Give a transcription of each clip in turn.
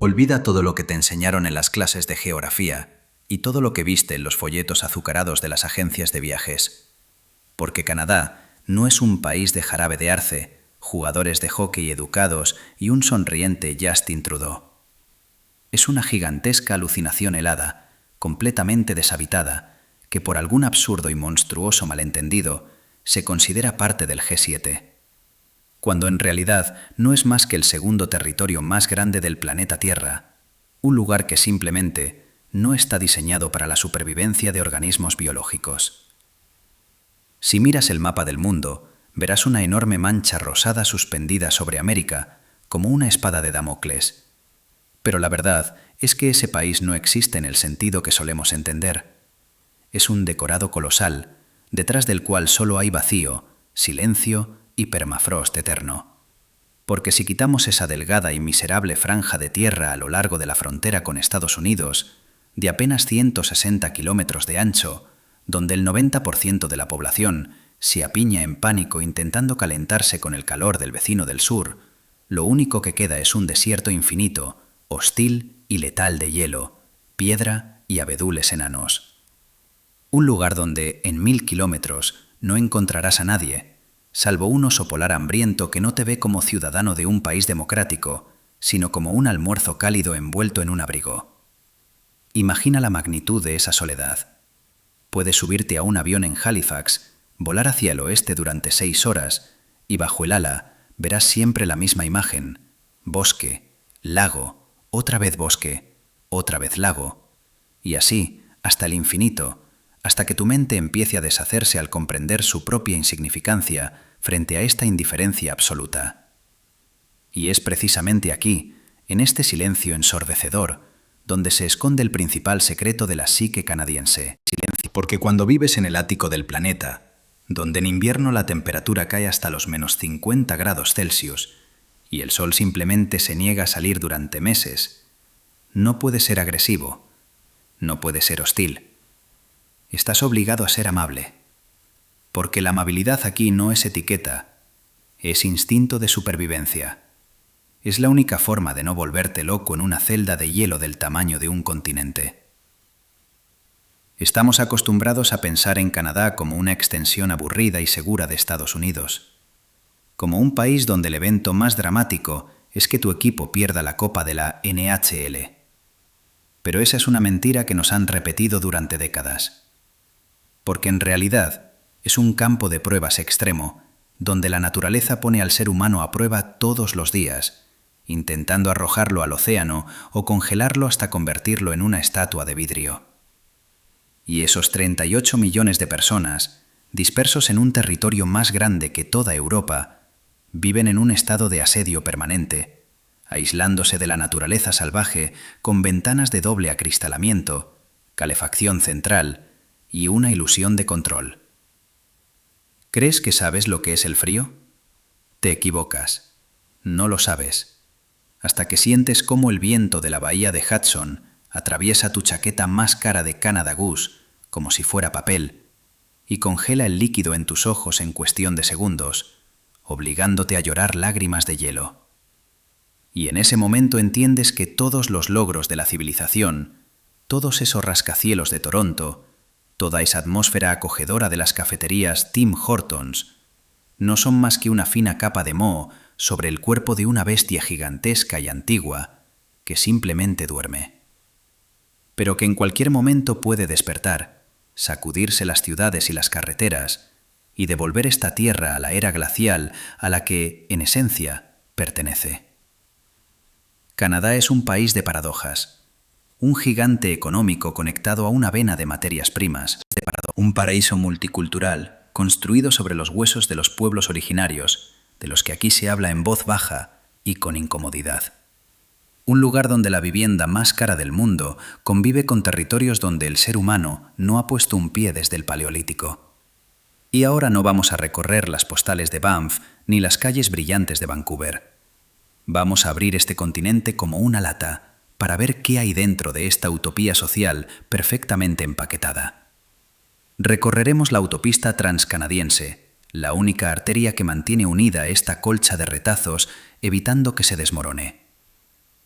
Olvida todo lo que te enseñaron en las clases de geografía y todo lo que viste en los folletos azucarados de las agencias de viajes. Porque Canadá no es un país de jarabe de arce, jugadores de hockey educados y un sonriente Justin Trudeau. Es una gigantesca alucinación helada, completamente deshabitada, que por algún absurdo y monstruoso malentendido se considera parte del G7, cuando en realidad no es más que el segundo territorio más grande del planeta Tierra, un lugar que simplemente no está diseñado para la supervivencia de organismos biológicos. Si miras el mapa del mundo, verás una enorme mancha rosada suspendida sobre América, como una espada de Damocles. Pero la verdad es que ese país no existe en el sentido que solemos entender. Es un decorado colosal, detrás del cual solo hay vacío, silencio y permafrost eterno. Porque si quitamos esa delgada y miserable franja de tierra a lo largo de la frontera con Estados Unidos, de apenas 160 kilómetros de ancho, donde el 90% de la población se apiña en pánico intentando calentarse con el calor del vecino del sur, lo único que queda es un desierto infinito, hostil y letal de hielo, piedra y abedules enanos. Un lugar donde, en 1000 kilómetros, no encontrarás a nadie, salvo un oso polar hambriento que no te ve como ciudadano de un país democrático, sino como un almuerzo cálido envuelto en un abrigo. Imagina la magnitud de esa soledad. Puedes subirte a un avión en Halifax, volar hacia el oeste durante 6 horas, y bajo el ala verás siempre la misma imagen: bosque, lago, otra vez bosque, otra vez lago, y así hasta el infinito, hasta que tu mente empiece a deshacerse al comprender su propia insignificancia frente a esta indiferencia absoluta. Y es precisamente aquí, en este silencio ensordecedor, donde se esconde el principal secreto de la psique canadiense. Silencio. Porque cuando vives en el ático del planeta, donde en invierno la temperatura cae hasta los -50 grados Celsius y el sol simplemente se niega a salir durante meses, no puedes ser agresivo, no puedes ser hostil. Estás obligado a ser amable, porque la amabilidad aquí no es etiqueta, es instinto de supervivencia. Es la única forma de no volverte loco en una celda de hielo del tamaño de un continente. Estamos acostumbrados a pensar en Canadá como una extensión aburrida y segura de Estados Unidos, como un país donde el evento más dramático es que tu equipo pierda la copa de la NHL. Pero esa es una mentira que nos han repetido durante décadas. Porque en realidad es un campo de pruebas extremo, donde la naturaleza pone al ser humano a prueba todos los días, intentando arrojarlo al océano o congelarlo hasta convertirlo en una estatua de vidrio. Y esos 38 millones de personas, dispersos en un territorio más grande que toda Europa, viven en un estado de asedio permanente, aislándose de la naturaleza salvaje con ventanas de doble acristalamiento, calefacción central y una ilusión de control. ¿Crees que sabes lo que es el frío? Te equivocas. No lo sabes. Hasta que sientes cómo el viento de la bahía de Hudson atraviesa tu chaqueta más cara de Canada Goose, como si fuera papel, y congela el líquido en tus ojos en cuestión de segundos, obligándote a llorar lágrimas de hielo. Y en ese momento entiendes que todos los logros de la civilización, todos esos rascacielos de Toronto, toda esa atmósfera acogedora de las cafeterías Tim Hortons, no son más que una fina capa de moho sobre el cuerpo de una bestia gigantesca y antigua que simplemente duerme. Pero que en cualquier momento puede despertar, sacudirse las ciudades y las carreteras y devolver esta tierra a la era glacial a la que, en esencia, pertenece. Canadá es un país de paradojas. Un gigante económico conectado a una vena de materias primas, un paraíso multicultural construido sobre los huesos de los pueblos originarios, de los que aquí se habla en voz baja y con incomodidad. Un lugar donde la vivienda más cara del mundo convive con territorios donde el ser humano no ha puesto un pie desde el Paleolítico. Y ahora no vamos a recorrer las postales de Banff ni las calles brillantes de Vancouver. Vamos a abrir este continente como una lata, para ver qué hay dentro de esta utopía social perfectamente empaquetada. Recorreremos la autopista transcanadiense, la única arteria que mantiene unida esta colcha de retazos, evitando que se desmorone.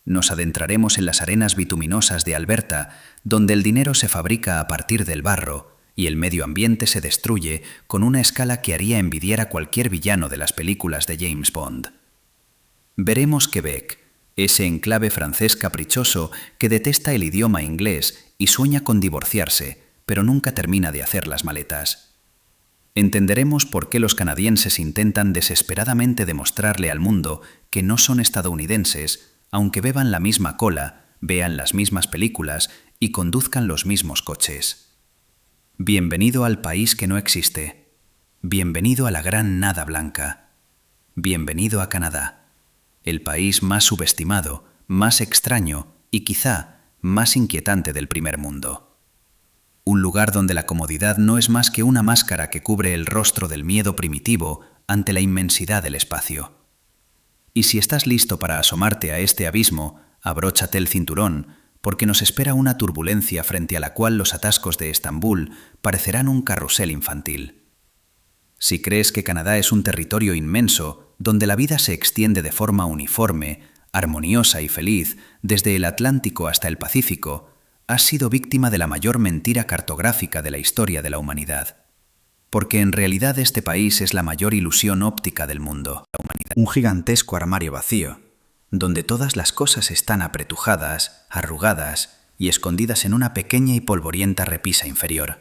Nos adentraremos en las arenas bituminosas de Alberta, donde el dinero se fabrica a partir del barro y el medio ambiente se destruye con una escala que haría envidiar a cualquier villano de las películas de James Bond. Veremos Quebec, ese enclave francés caprichoso que detesta el idioma inglés y sueña con divorciarse, pero nunca termina de hacer las maletas. Entenderemos por qué los canadienses intentan desesperadamente demostrarle al mundo que no son estadounidenses, aunque beban la misma cola, vean las mismas películas y conduzcan los mismos coches. Bienvenido al país que no existe. Bienvenido a la gran nada blanca. Bienvenido a Canadá, el país más subestimado, más extraño y quizá más inquietante del primer mundo. Un lugar donde la comodidad no es más que una máscara que cubre el rostro del miedo primitivo ante la inmensidad del espacio. Y si estás listo para asomarte a este abismo, abróchate el cinturón, porque nos espera una turbulencia frente a la cual los atascos de Estambul parecerán un carrusel infantil. Si crees que Canadá es un territorio inmenso, donde la vida se extiende de forma uniforme, armoniosa y feliz, desde el Atlántico hasta el Pacífico, has sido víctima de la mayor mentira cartográfica de la historia de la humanidad. Porque en realidad este país es la mayor ilusión óptica del mundo. Un gigantesco armario vacío, donde todas las cosas están apretujadas, arrugadas y escondidas en una pequeña y polvorienta repisa inferior.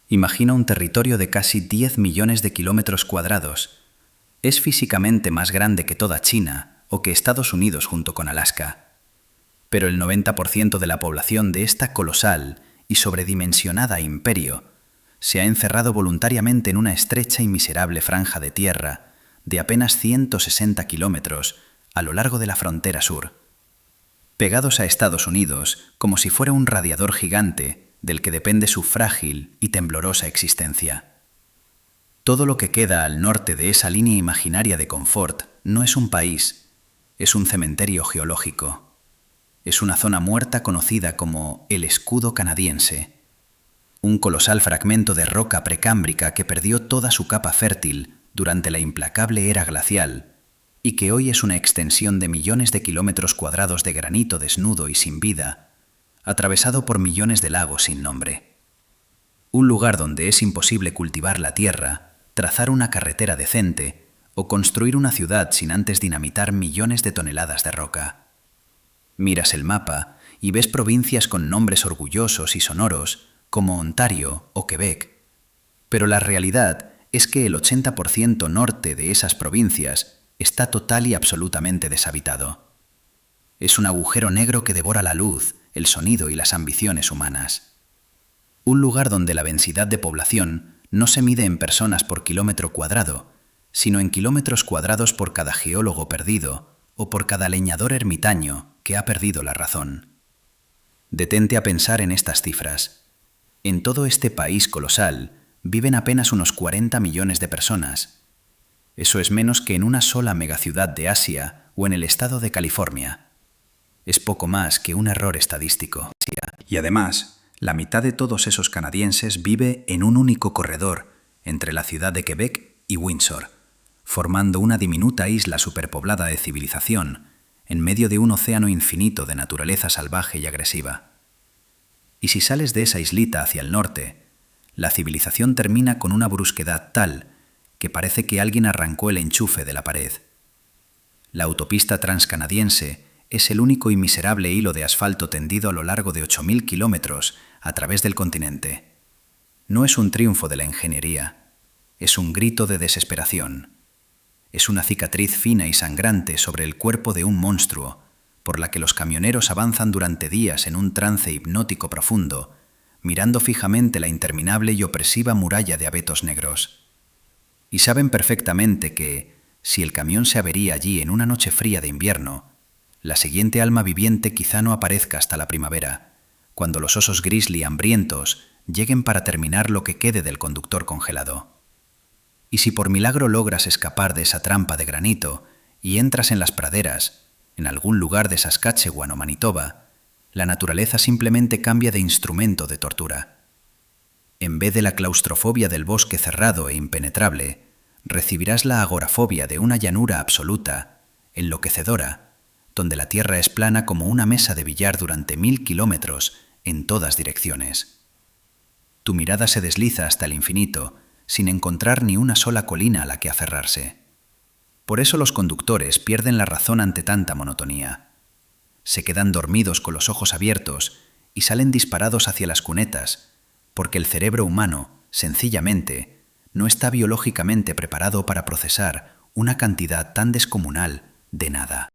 Imagina un territorio de casi 10 millones de kilómetros cuadrados. Es físicamente más grande que toda China o que Estados Unidos junto con Alaska. Pero el 90% de la población de esta colosal y sobredimensionada imperio se ha encerrado voluntariamente en una estrecha y miserable franja de tierra de apenas 160 kilómetros a lo largo de la frontera sur, pegados a Estados Unidos como si fuera un radiador gigante del que depende su frágil y temblorosa existencia. Todo lo que queda al norte de esa línea imaginaria de confort no es un país, es un cementerio geológico. Es una zona muerta conocida como el escudo canadiense, un colosal fragmento de roca precámbrica que perdió toda su capa fértil durante la implacable era glacial y que hoy es una extensión de millones de kilómetros cuadrados de granito desnudo y sin vida, atravesado por millones de lagos sin nombre. Un lugar donde es imposible cultivar la tierra, trazar una carretera decente o construir una ciudad sin antes dinamitar millones de toneladas de roca. Miras el mapa y ves provincias con nombres orgullosos y sonoros como Ontario o Quebec, pero la realidad es que el 80% norte de esas provincias está total y absolutamente deshabitado. Es un agujero negro que devora la luz, el sonido y las ambiciones humanas. Un lugar donde la densidad de población no se mide en personas por kilómetro cuadrado, sino en kilómetros cuadrados por cada geólogo perdido o por cada leñador ermitaño que ha perdido la razón. Detente a pensar en estas cifras. En todo este país colosal viven apenas unos 40 millones de personas. Eso es menos que en una sola megaciudad de Asia o en el estado de California. Es poco más que un error estadístico. Y además, la mitad de todos esos canadienses vive en un único corredor entre la ciudad de Quebec y Windsor, formando una diminuta isla superpoblada de civilización en medio de un océano infinito de naturaleza salvaje y agresiva. Y si sales de esa islita hacia el norte, la civilización termina con una brusquedad tal que parece que alguien arrancó el enchufe de la pared. La autopista transcanadiense es el único y miserable hilo de asfalto tendido a lo largo de 8.000 kilómetros a través del continente. No es un triunfo de la ingeniería, es un grito de desesperación. Es una cicatriz fina y sangrante sobre el cuerpo de un monstruo, por la que los camioneros avanzan durante días en un trance hipnótico profundo, mirando fijamente la interminable y opresiva muralla de abetos negros. Y saben perfectamente que, si el camión se avería allí en una noche fría de invierno, la siguiente alma viviente quizá no aparezca hasta la primavera, cuando los osos grizzly hambrientos lleguen para terminar lo que quede del conductor congelado. Y si por milagro logras escapar de esa trampa de granito y entras en las praderas, en algún lugar de Saskatchewan o Manitoba, la naturaleza simplemente cambia de instrumento de tortura. En vez de la claustrofobia del bosque cerrado e impenetrable, recibirás la agorafobia de una llanura absoluta, enloquecedora, donde la tierra es plana como una mesa de billar durante 1000 kilómetros en todas direcciones. Tu mirada se desliza hasta el infinito, sin encontrar ni una sola colina a la que aferrarse. Por eso los conductores pierden la razón ante tanta monotonía. Se quedan dormidos con los ojos abiertos y salen disparados hacia las cunetas, porque el cerebro humano, sencillamente, no está biológicamente preparado para procesar una cantidad tan descomunal de nada.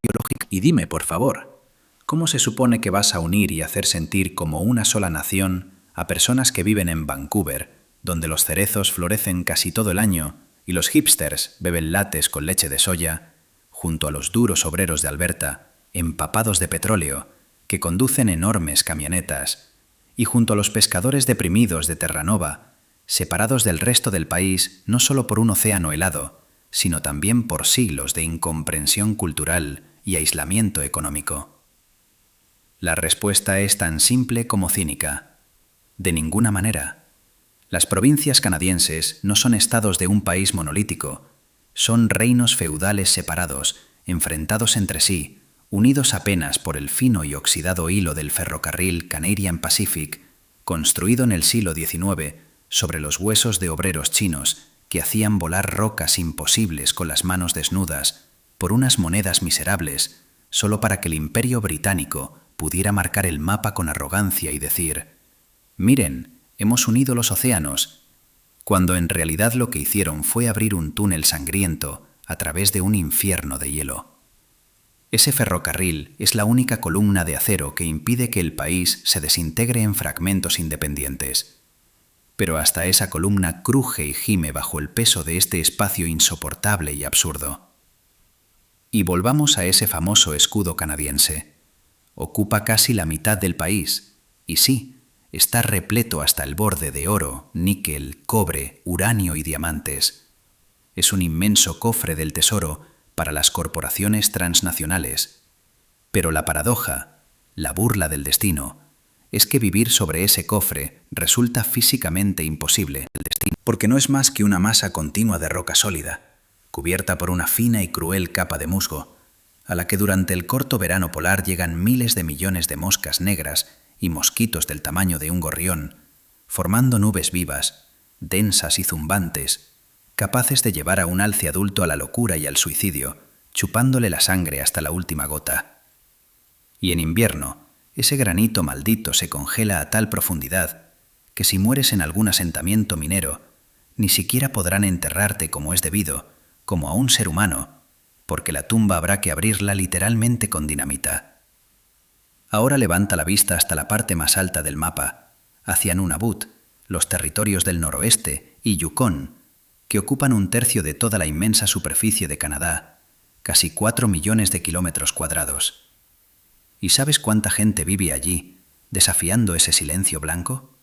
Y dime, por favor, ¿cómo se supone que vas a unir y hacer sentir como una sola nación a personas que viven en Vancouver, donde los cerezos florecen casi todo el año y los hipsters beben lates con leche de soya, junto a los duros obreros de Alberta, empapados de petróleo, que conducen enormes camionetas, y junto a los pescadores deprimidos de Terranova, separados del resto del país no solo por un océano helado, sino también por siglos de incomprensión cultural y aislamiento económico? La respuesta es tan simple como cínica. De ninguna manera. Las provincias canadienses no son estados de un país monolítico, son reinos feudales separados, enfrentados entre sí, unidos apenas por el fino y oxidado hilo del ferrocarril Canadian Pacific, construido en el siglo XIX sobre los huesos de obreros chinos que hacían volar rocas imposibles con las manos desnudas por unas monedas miserables, solo para que el Imperio Británico pudiera marcar el mapa con arrogancia y decir: «Miren, hemos unido los océanos», cuando en realidad lo que hicieron fue abrir un túnel sangriento a través de un infierno de hielo. Ese ferrocarril es la única columna de acero que impide que el país se desintegre en fragmentos independientes. Pero hasta esa columna cruje y gime bajo el peso de este espacio insoportable y absurdo. Y volvamos a ese famoso escudo canadiense. Ocupa casi la mitad del país, y sí, está repleto hasta el borde de oro, níquel, cobre, uranio y diamantes. Es un inmenso cofre del tesoro para las corporaciones transnacionales. Pero la paradoja, la burla del destino, es que vivir sobre ese cofre resulta físicamente imposible, porque no es más que una masa continua de roca sólida, cubierta por una fina y cruel capa de musgo, a la que durante el corto verano polar llegan miles de millones de moscas negras y mosquitos del tamaño de un gorrión, formando nubes vivas, densas y zumbantes, capaces de llevar a un alce adulto a la locura y al suicidio, chupándole la sangre hasta la última gota. Y en invierno, ese granito maldito se congela a tal profundidad que si mueres en algún asentamiento minero, ni siquiera podrán enterrarte como es debido, como a un ser humano, porque la tumba habrá que abrirla literalmente con dinamita. Ahora levanta la vista hasta la parte más alta del mapa, hacia Nunavut, los territorios del noroeste y Yukon, que ocupan 1/3 de toda la inmensa superficie de Canadá, casi 4 millones de kilómetros cuadrados. ¿Y sabes cuánta gente vive allí, desafiando ese silencio blanco?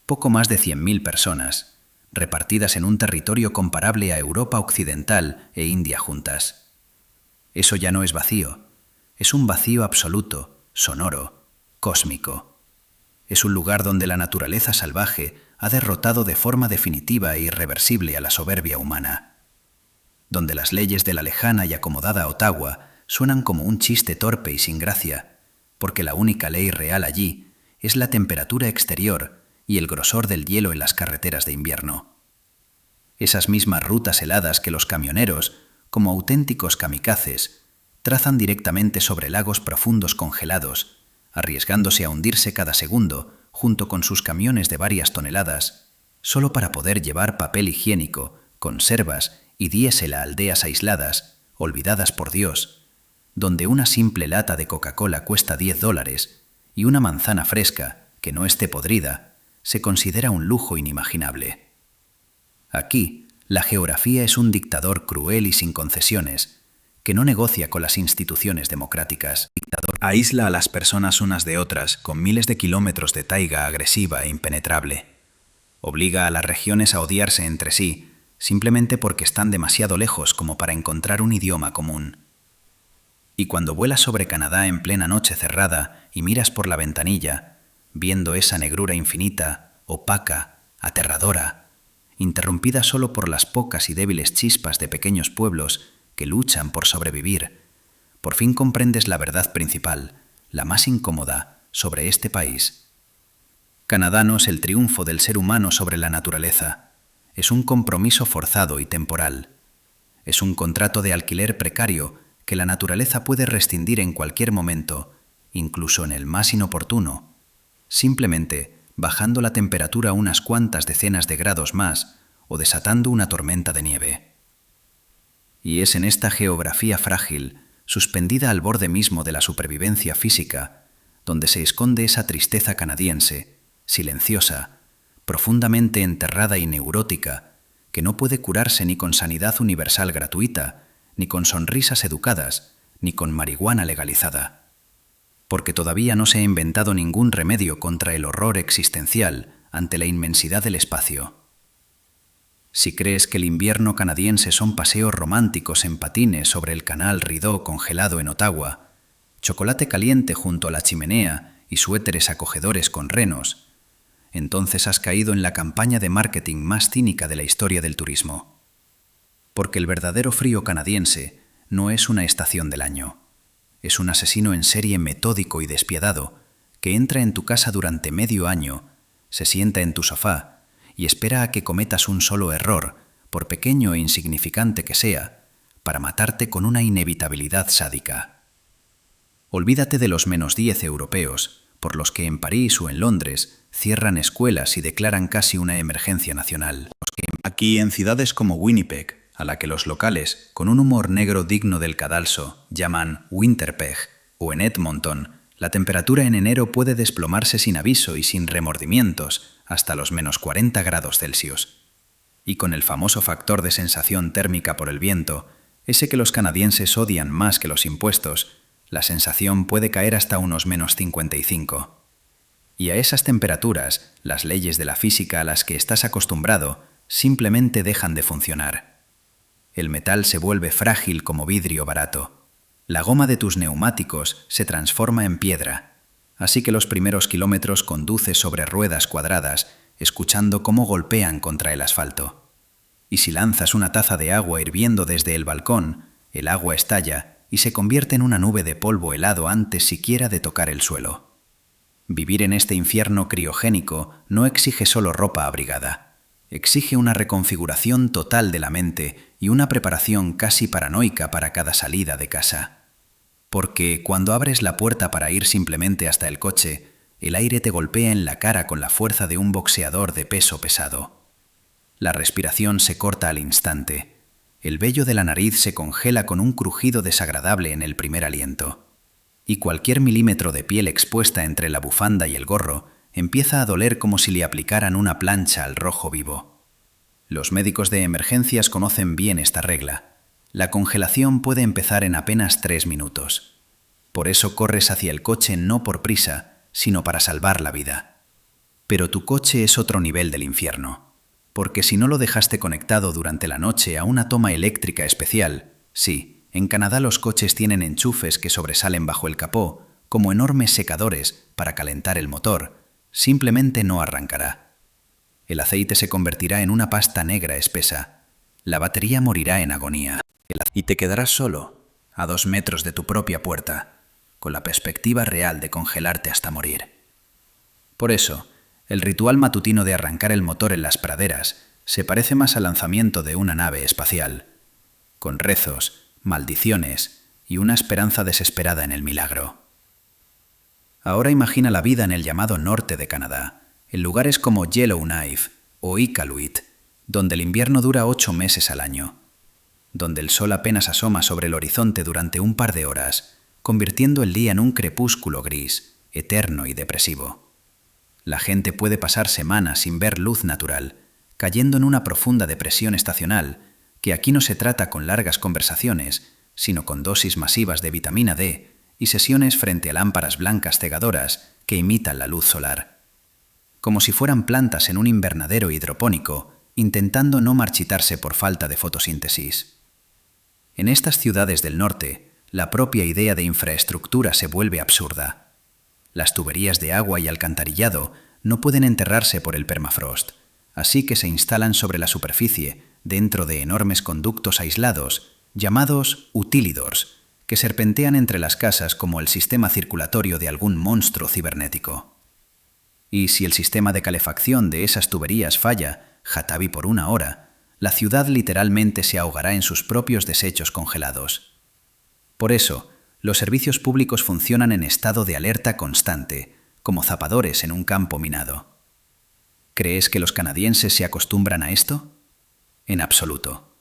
Poco más de 100.000 personas, repartidas en un territorio comparable a Europa Occidental e India juntas. Eso ya no es vacío, es un vacío absoluto, sonoro, cósmico. Es un lugar donde la naturaleza salvaje ha derrotado de forma definitiva e irreversible a la soberbia humana, donde las leyes de la lejana y acomodada Ottawa suenan como un chiste torpe y sin gracia, porque la única ley real allí es la temperatura exterior y el grosor del hielo en las carreteras de invierno. Esas mismas rutas heladas que los camioneros, como auténticos kamikazes, trazan directamente sobre lagos profundos congelados, arriesgándose a hundirse cada segundo junto con sus camiones de varias toneladas, solo para poder llevar papel higiénico, conservas y diésel a aldeas aisladas, olvidadas por Dios, donde una simple lata de Coca-Cola cuesta $10 y una manzana fresca, que no esté podrida, se considera un lujo inimaginable. Aquí, la geografía es un dictador cruel y sin concesiones, que no negocia con las instituciones democráticas. Aísla a las personas unas de otras con miles de kilómetros de taiga agresiva e impenetrable. Obliga a las regiones a odiarse entre sí, simplemente porque están demasiado lejos como para encontrar un idioma común. Y cuando vuelas sobre Canadá en plena noche cerrada y miras por la ventanilla, viendo esa negrura infinita, opaca, aterradora, interrumpida solo por las pocas y débiles chispas de pequeños pueblos que luchan por sobrevivir, por fin comprendes la verdad principal, la más incómoda, sobre este país. Canadá no es el triunfo del ser humano sobre la naturaleza. Es un compromiso forzado y temporal. Es un contrato de alquiler precario que la naturaleza puede rescindir en cualquier momento, incluso en el más inoportuno, simplemente bajando la temperatura unas cuantas decenas de grados más o desatando una tormenta de nieve. Y es en esta geografía frágil, suspendida al borde mismo de la supervivencia física, donde se esconde esa tristeza canadiense, silenciosa, profundamente enterrada y neurótica, que no puede curarse ni con sanidad universal gratuita, ni con sonrisas educadas, ni con marihuana legalizada. Porque todavía no se ha inventado ningún remedio contra el horror existencial ante la inmensidad del espacio. Si crees que el invierno canadiense son paseos románticos en patines sobre el canal Rideau congelado en Ottawa, chocolate caliente junto a la chimenea y suéteres acogedores con renos, entonces has caído en la campaña de marketing más cínica de la historia del turismo. Porque el verdadero frío canadiense no es una estación del año. Es un asesino en serie metódico y despiadado que entra en tu casa durante medio año, se sienta en tu sofá y espera a que cometas un solo error, por pequeño e insignificante que sea, para matarte con una inevitabilidad sádica. Olvídate de los -10 europeos, por los que en París o en Londres cierran escuelas y declaran casi una emergencia nacional. Aquí, en ciudades como Winnipeg, a la que los locales, con un humor negro digno del cadalso, llaman Winterpeg, o en Edmonton, la temperatura en enero puede desplomarse sin aviso y sin remordimientos hasta los -40 grados Celsius. Y con el famoso factor de sensación térmica por el viento, ese que los canadienses odian más que los impuestos, la sensación puede caer hasta unos -55. Y a esas temperaturas, las leyes de la física a las que estás acostumbrado simplemente dejan de funcionar. El metal se vuelve frágil como vidrio barato. La goma de tus neumáticos se transforma en piedra. Así que los primeros kilómetros conduces sobre ruedas cuadradas, escuchando cómo golpean contra el asfalto. Y si lanzas una taza de agua hirviendo desde el balcón, el agua estalla y se convierte en una nube de polvo helado antes siquiera de tocar el suelo. Vivir en este infierno criogénico no exige solo ropa abrigada. Exige una reconfiguración total de la mente y una preparación casi paranoica para cada salida de casa. Porque cuando abres la puerta para ir simplemente hasta el coche, el aire te golpea en la cara con la fuerza de un boxeador de peso pesado. La respiración se corta al instante. El vello de la nariz se congela con un crujido desagradable en el primer aliento. Y cualquier milímetro de piel expuesta entre la bufanda y el gorro empieza a doler como si le aplicaran una plancha al rojo vivo. Los médicos de emergencias conocen bien esta regla. La congelación puede empezar en apenas 3 minutos. Por eso corres hacia el coche no por prisa, sino para salvar la vida. Pero tu coche es otro nivel del infierno, porque si no lo dejaste conectado durante la noche a una toma eléctrica especial, sí, en Canadá los coches tienen enchufes que sobresalen bajo el capó, como enormes secadores para calentar el motor, simplemente no arrancará. El aceite se convertirá en una pasta negra espesa. La batería morirá en agonía. Y te quedarás solo, a 2 metros de tu propia puerta, con la perspectiva real de congelarte hasta morir. Por eso, el ritual matutino de arrancar el motor en las praderas se parece más al lanzamiento de una nave espacial, con rezos, maldiciones y una esperanza desesperada en el milagro. Ahora imagina la vida en el llamado norte de Canadá, en lugares como Yellowknife o Iqaluit, donde el invierno dura 8 meses al año, donde el sol apenas asoma sobre el horizonte durante un par de horas, convirtiendo el día en un crepúsculo gris, eterno y depresivo. La gente puede pasar semanas sin ver luz natural, cayendo en una profunda depresión estacional, que aquí no se trata con largas conversaciones, sino con dosis masivas de vitamina D y sesiones frente a lámparas blancas cegadoras que imitan la luz solar. Como si fueran plantas en un invernadero hidropónico, intentando no marchitarse por falta de fotosíntesis. En estas ciudades del norte, la propia idea de infraestructura se vuelve absurda. Las tuberías de agua y alcantarillado no pueden enterrarse por el permafrost, así que se instalan sobre la superficie, dentro de enormes conductos aislados, llamados utilidors, que serpentean entre las casas como el sistema circulatorio de algún monstruo cibernético. Y si el sistema de calefacción de esas tuberías falla, jatabi por 1 hora, la ciudad literalmente se ahogará en sus propios desechos congelados. Por eso, los servicios públicos funcionan en estado de alerta constante, como zapadores en un campo minado. ¿Crees que los canadienses se acostumbran a esto? En absoluto.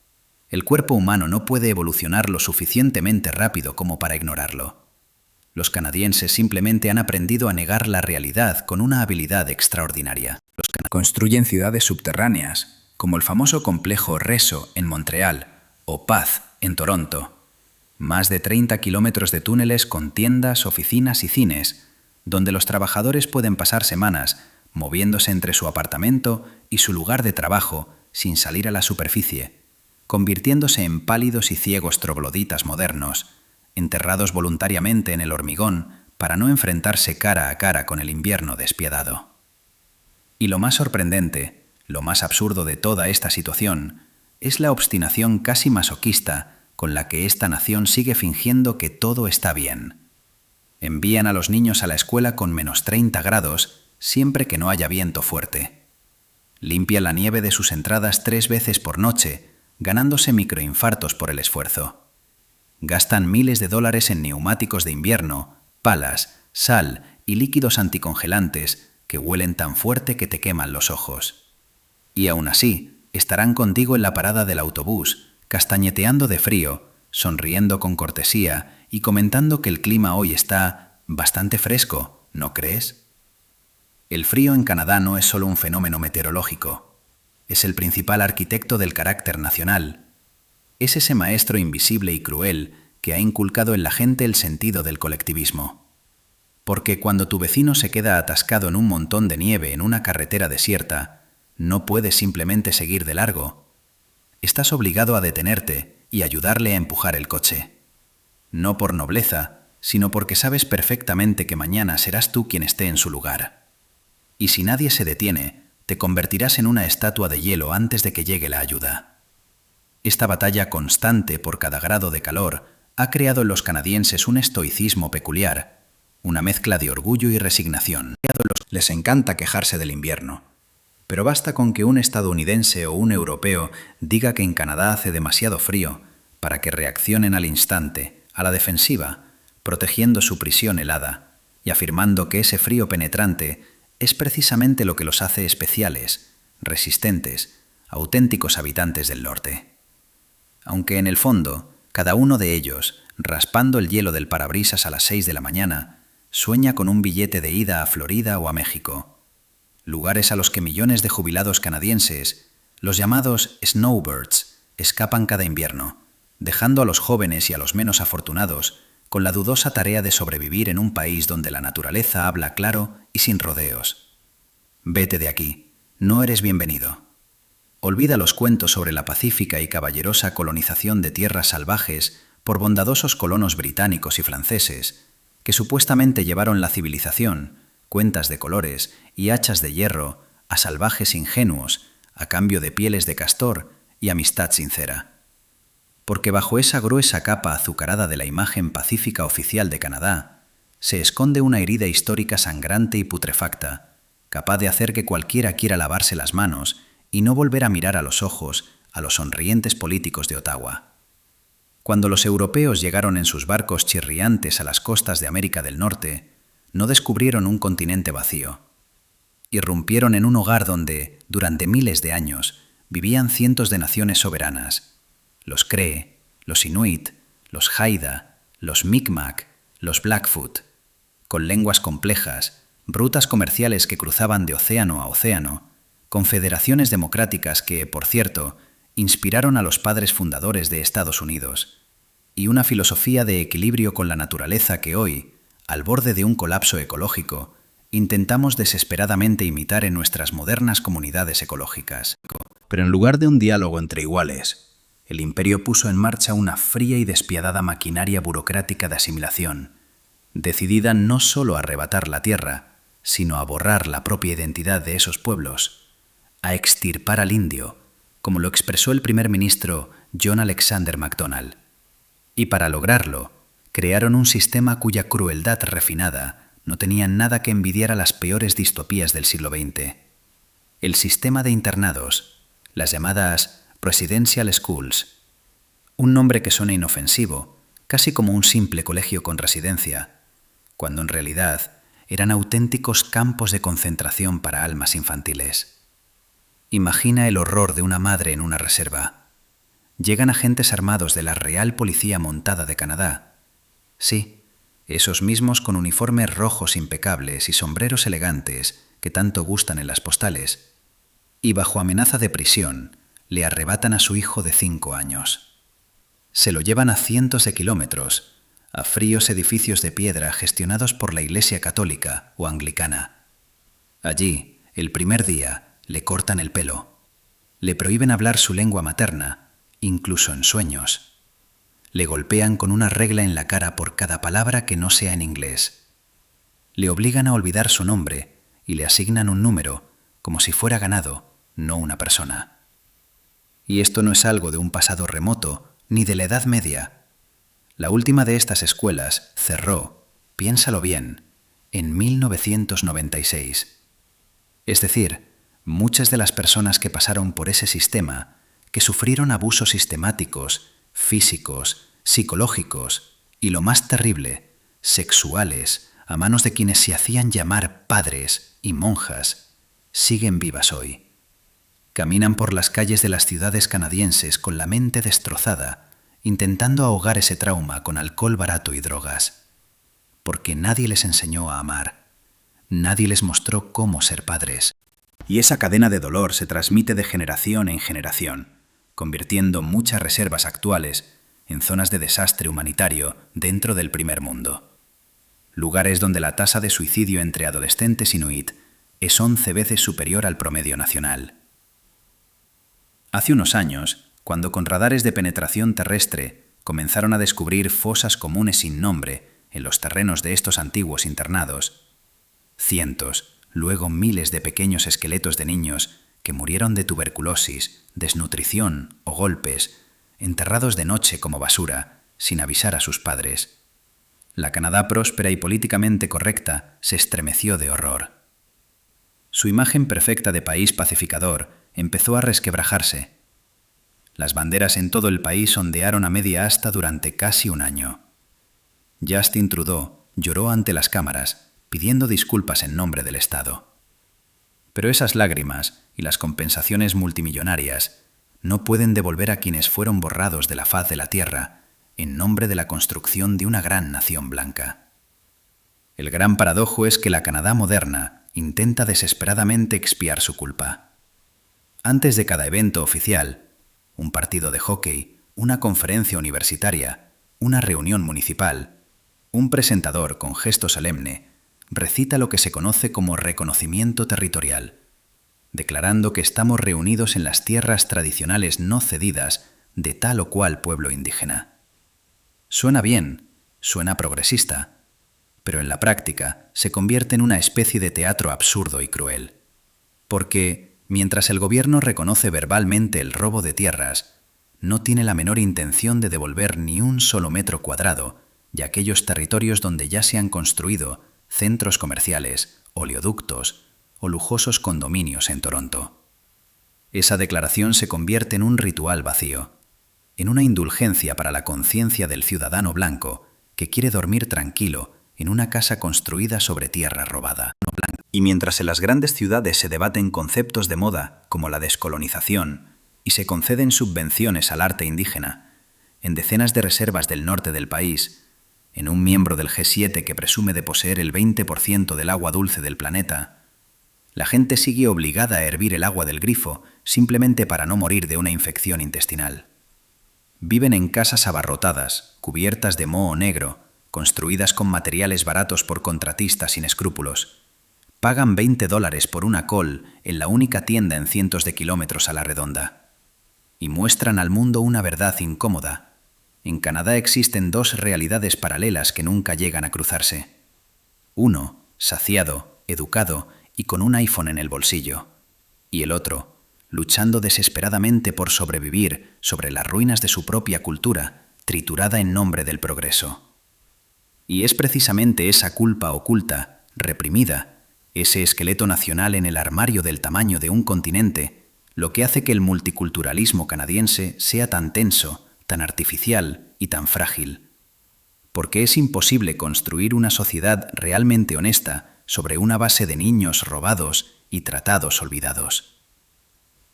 El cuerpo humano no puede evolucionar lo suficientemente rápido como para ignorarlo. Los canadienses simplemente han aprendido a negar la realidad con una habilidad extraordinaria. Construyen ciudades subterráneas, como el famoso complejo Reso en Montreal o Path en Toronto. Más de 30 kilómetros de túneles con tiendas, oficinas y cines, donde los trabajadores pueden pasar semanas moviéndose entre su apartamento y su lugar de trabajo sin salir a la superficie, convirtiéndose en pálidos y ciegos trogloditas modernos, enterrados voluntariamente en el hormigón para no enfrentarse cara a cara con el invierno despiadado. Y lo más sorprendente, lo más absurdo de toda esta situación, es la obstinación casi masoquista con la que esta nación sigue fingiendo que todo está bien. Envían a los niños a la escuela con -30 grados siempre que no haya viento fuerte. Limpian la nieve de sus entradas 3 veces por noche, ganándose microinfartos por el esfuerzo. Gastan miles de dólares en neumáticos de invierno, palas, sal y líquidos anticongelantes que huelen tan fuerte que te queman los ojos. Y aún así, estarán contigo en la parada del autobús, castañeteando de frío, sonriendo con cortesía y comentando que el clima hoy está bastante fresco, ¿no crees? El frío en Canadá no es solo un fenómeno meteorológico. Es el principal arquitecto del carácter nacional. Es ese maestro invisible y cruel que ha inculcado en la gente el sentido del colectivismo. Porque cuando tu vecino se queda atascado en un montón de nieve en una carretera desierta, no puedes simplemente seguir de largo. Estás obligado a detenerte y ayudarle a empujar el coche. No por nobleza, sino porque sabes perfectamente que mañana serás tú quien esté en su lugar. Y si nadie se detiene, te convertirás en una estatua de hielo antes de que llegue la ayuda. Esta batalla constante por cada grado de calor ha creado en los canadienses un estoicismo peculiar, una mezcla de orgullo y resignación. Les encanta quejarse del invierno, pero basta con que un estadounidense o un europeo diga que en Canadá hace demasiado frío para que reaccionen al instante, a la defensiva, protegiendo su prisión helada y afirmando que ese frío penetrante es precisamente lo que los hace especiales, resistentes, auténticos habitantes del norte. Aunque en el fondo, cada uno de ellos, raspando el hielo del parabrisas a las 6 de la mañana, sueña con un billete de ida a Florida o a México, lugares a los que millones de jubilados canadienses, los llamados snowbirds, escapan cada invierno, dejando a los jóvenes y a los menos afortunados con la dudosa tarea de sobrevivir en un país donde la naturaleza habla claro y sin rodeos. Vete de aquí, no eres bienvenido. Olvida los cuentos sobre la pacífica y caballerosa colonización de tierras salvajes por bondadosos colonos británicos y franceses, que supuestamente llevaron la civilización, cuentas de colores y hachas de hierro a salvajes ingenuos a cambio de pieles de castor y amistad sincera. Porque bajo esa gruesa capa azucarada de la imagen pacífica oficial de Canadá se esconde una herida histórica sangrante y putrefacta, capaz de hacer que cualquiera quiera lavarse las manos y no volver a mirar a los ojos a los sonrientes políticos de Ottawa. Cuando los europeos llegaron en sus barcos chirriantes a las costas de América del Norte, no descubrieron un continente vacío. Irrumpieron en un hogar donde, durante miles de años, vivían cientos de naciones soberanas: los Cree, los Inuit, los Haida, los Mi'kmaq, los Blackfoot, con lenguas complejas, rutas comerciales que cruzaban de océano a océano, confederaciones democráticas que, por cierto, inspiraron a los padres fundadores de Estados Unidos, y una filosofía de equilibrio con la naturaleza que hoy, al borde de un colapso ecológico, intentamos desesperadamente imitar en nuestras modernas comunidades ecológicas. Pero en lugar de un diálogo entre iguales, el imperio puso en marcha una fría y despiadada maquinaria burocrática de asimilación, decidida no solo a arrebatar la tierra, sino a borrar la propia identidad de esos pueblos, a extirpar al indio, como lo expresó el primer ministro John Alexander Macdonald. Y para lograrlo, Crearon un sistema cuya crueldad refinada no tenía nada que envidiar a las peores distopías del siglo XX. El sistema de internados, las llamadas Presidential Schools, un nombre que suena inofensivo, casi como un simple colegio con residencia, cuando en realidad eran auténticos campos de concentración para almas infantiles. Imagina el horror de una madre en una reserva. Llegan agentes armados de la Real Policía Montada de Canadá. Sí, esos mismos con uniformes rojos impecables y sombreros elegantes que tanto gustan en las postales, y bajo amenaza de prisión le arrebatan a su hijo de 5 años. Se lo llevan a cientos de kilómetros, a fríos edificios de piedra gestionados por la Iglesia Católica o Anglicana. Allí, el primer día, le cortan el pelo, le prohíben hablar su lengua materna, incluso en sueños. Le golpean con una regla en la cara por cada palabra que no sea en inglés. Le obligan a olvidar su nombre y le asignan un número, como si fuera ganado, no una persona. Y esto no es algo de un pasado remoto, ni de la Edad Media. La última de estas escuelas cerró, piénsalo bien, en 1996. Es decir, muchas de las personas que pasaron por ese sistema, que sufrieron abusos sistemáticos, físicos, psicológicos y, lo más terrible, sexuales, a manos de quienes se hacían llamar padres y monjas, siguen vivas hoy. Caminan por las calles de las ciudades canadienses con la mente destrozada, intentando ahogar ese trauma con alcohol barato y drogas. Porque nadie les enseñó a amar. Nadie les mostró cómo ser padres. Y esa cadena de dolor se transmite de generación en generación, convirtiendo muchas reservas actuales en zonas de desastre humanitario dentro del primer mundo. Lugares donde la tasa de suicidio entre adolescentes inuit es 11 veces superior al promedio nacional. Hace unos años, cuando con radares de penetración terrestre comenzaron a descubrir fosas comunes sin nombre en los terrenos de estos antiguos internados, cientos, luego miles de pequeños esqueletos de niños que murieron de tuberculosis, desnutrición o golpes, enterrados de noche como basura, sin avisar a sus padres. La Canadá próspera y políticamente correcta se estremeció de horror. Su imagen perfecta de país pacificador empezó a resquebrajarse. Las banderas en todo el país ondearon a media asta durante casi un año. Justin Trudeau lloró ante las cámaras, pidiendo disculpas en nombre del Estado. Pero esas lágrimas y las compensaciones multimillonarias no pueden devolver a quienes fueron borrados de la faz de la tierra en nombre de la construcción de una gran nación blanca. El gran paradojo es que la Canadá moderna intenta desesperadamente expiar su culpa. Antes de cada evento oficial, un partido de hockey, una conferencia universitaria, una reunión municipal, un presentador con gesto solemne recita lo que se conoce como reconocimiento territorial, declarando que estamos reunidos en las tierras tradicionales no cedidas de tal o cual pueblo indígena. Suena bien, suena progresista, pero en la práctica se convierte en una especie de teatro absurdo y cruel. Porque, mientras el gobierno reconoce verbalmente el robo de tierras, no tiene la menor intención de devolver ni un solo metro cuadrado de aquellos territorios donde ya se han construido centros comerciales, oleoductos o lujosos condominios en Toronto. Esa declaración se convierte en un ritual vacío, en una indulgencia para la conciencia del ciudadano blanco que quiere dormir tranquilo en una casa construida sobre tierra robada. Y mientras en las grandes ciudades se debaten conceptos de moda como la descolonización y se conceden subvenciones al arte indígena, en decenas de reservas del norte del país, en un miembro del G7 que presume de poseer el 20% del agua dulce del planeta, la gente sigue obligada a hervir el agua del grifo simplemente para no morir de una infección intestinal. Viven en casas abarrotadas, cubiertas de moho negro, construidas con materiales baratos por contratistas sin escrúpulos. Pagan $20 por una col en la única tienda en cientos de kilómetros a la redonda. Y muestran al mundo una verdad incómoda. En Canadá existen dos realidades paralelas que nunca llegan a cruzarse. Uno, saciado, educado y con un iPhone en el bolsillo. Y el otro, luchando desesperadamente por sobrevivir sobre las ruinas de su propia cultura, triturada en nombre del progreso. Y es precisamente esa culpa oculta, reprimida, ese esqueleto nacional en el armario del tamaño de un continente, lo que hace que el multiculturalismo canadiense sea tan tenso, tan artificial y tan frágil. Porque es imposible construir una sociedad realmente honesta sobre una base de niños robados y tratados olvidados.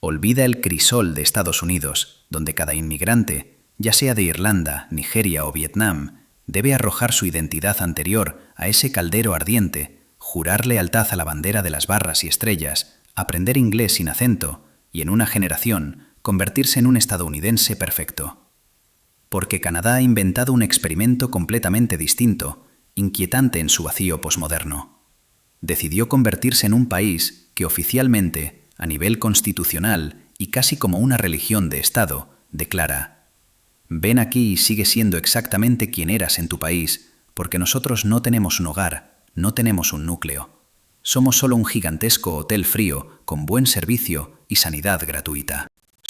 Olvida el crisol de Estados Unidos, donde cada inmigrante, ya sea de Irlanda, Nigeria o Vietnam, debe arrojar su identidad anterior a ese caldero ardiente, jurar lealtad a la bandera de las barras y estrellas, aprender inglés sin acento y en una generación convertirse en un estadounidense perfecto. Porque Canadá ha inventado un experimento completamente distinto, inquietante en su vacío posmoderno. Decidió convertirse en un país que oficialmente, a nivel constitucional y casi como una religión de Estado, declara: ven aquí y sigue siendo exactamente quien eras en tu país, porque nosotros no tenemos un hogar, no tenemos un núcleo. Somos solo un gigantesco hotel frío con buen servicio y sanidad gratuita.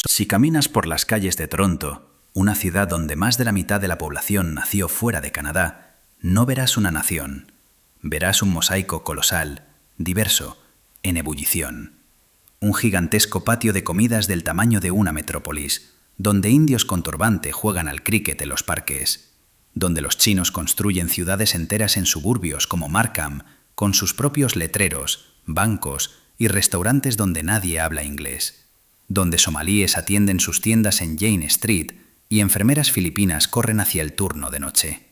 Si caminas por las calles de Toronto, una ciudad donde más de la mitad de la población nació fuera de Canadá, no verás una nación. Verás un mosaico colosal, diverso, en ebullición. Un gigantesco patio de comidas del tamaño de una metrópolis, donde indios con turbante juegan al críquet en los parques, donde los chinos construyen ciudades enteras en suburbios como Markham, con sus propios letreros, bancos y restaurantes donde nadie habla inglés, donde somalíes atienden sus tiendas en Jane Street y enfermeras filipinas corren hacia el turno de noche.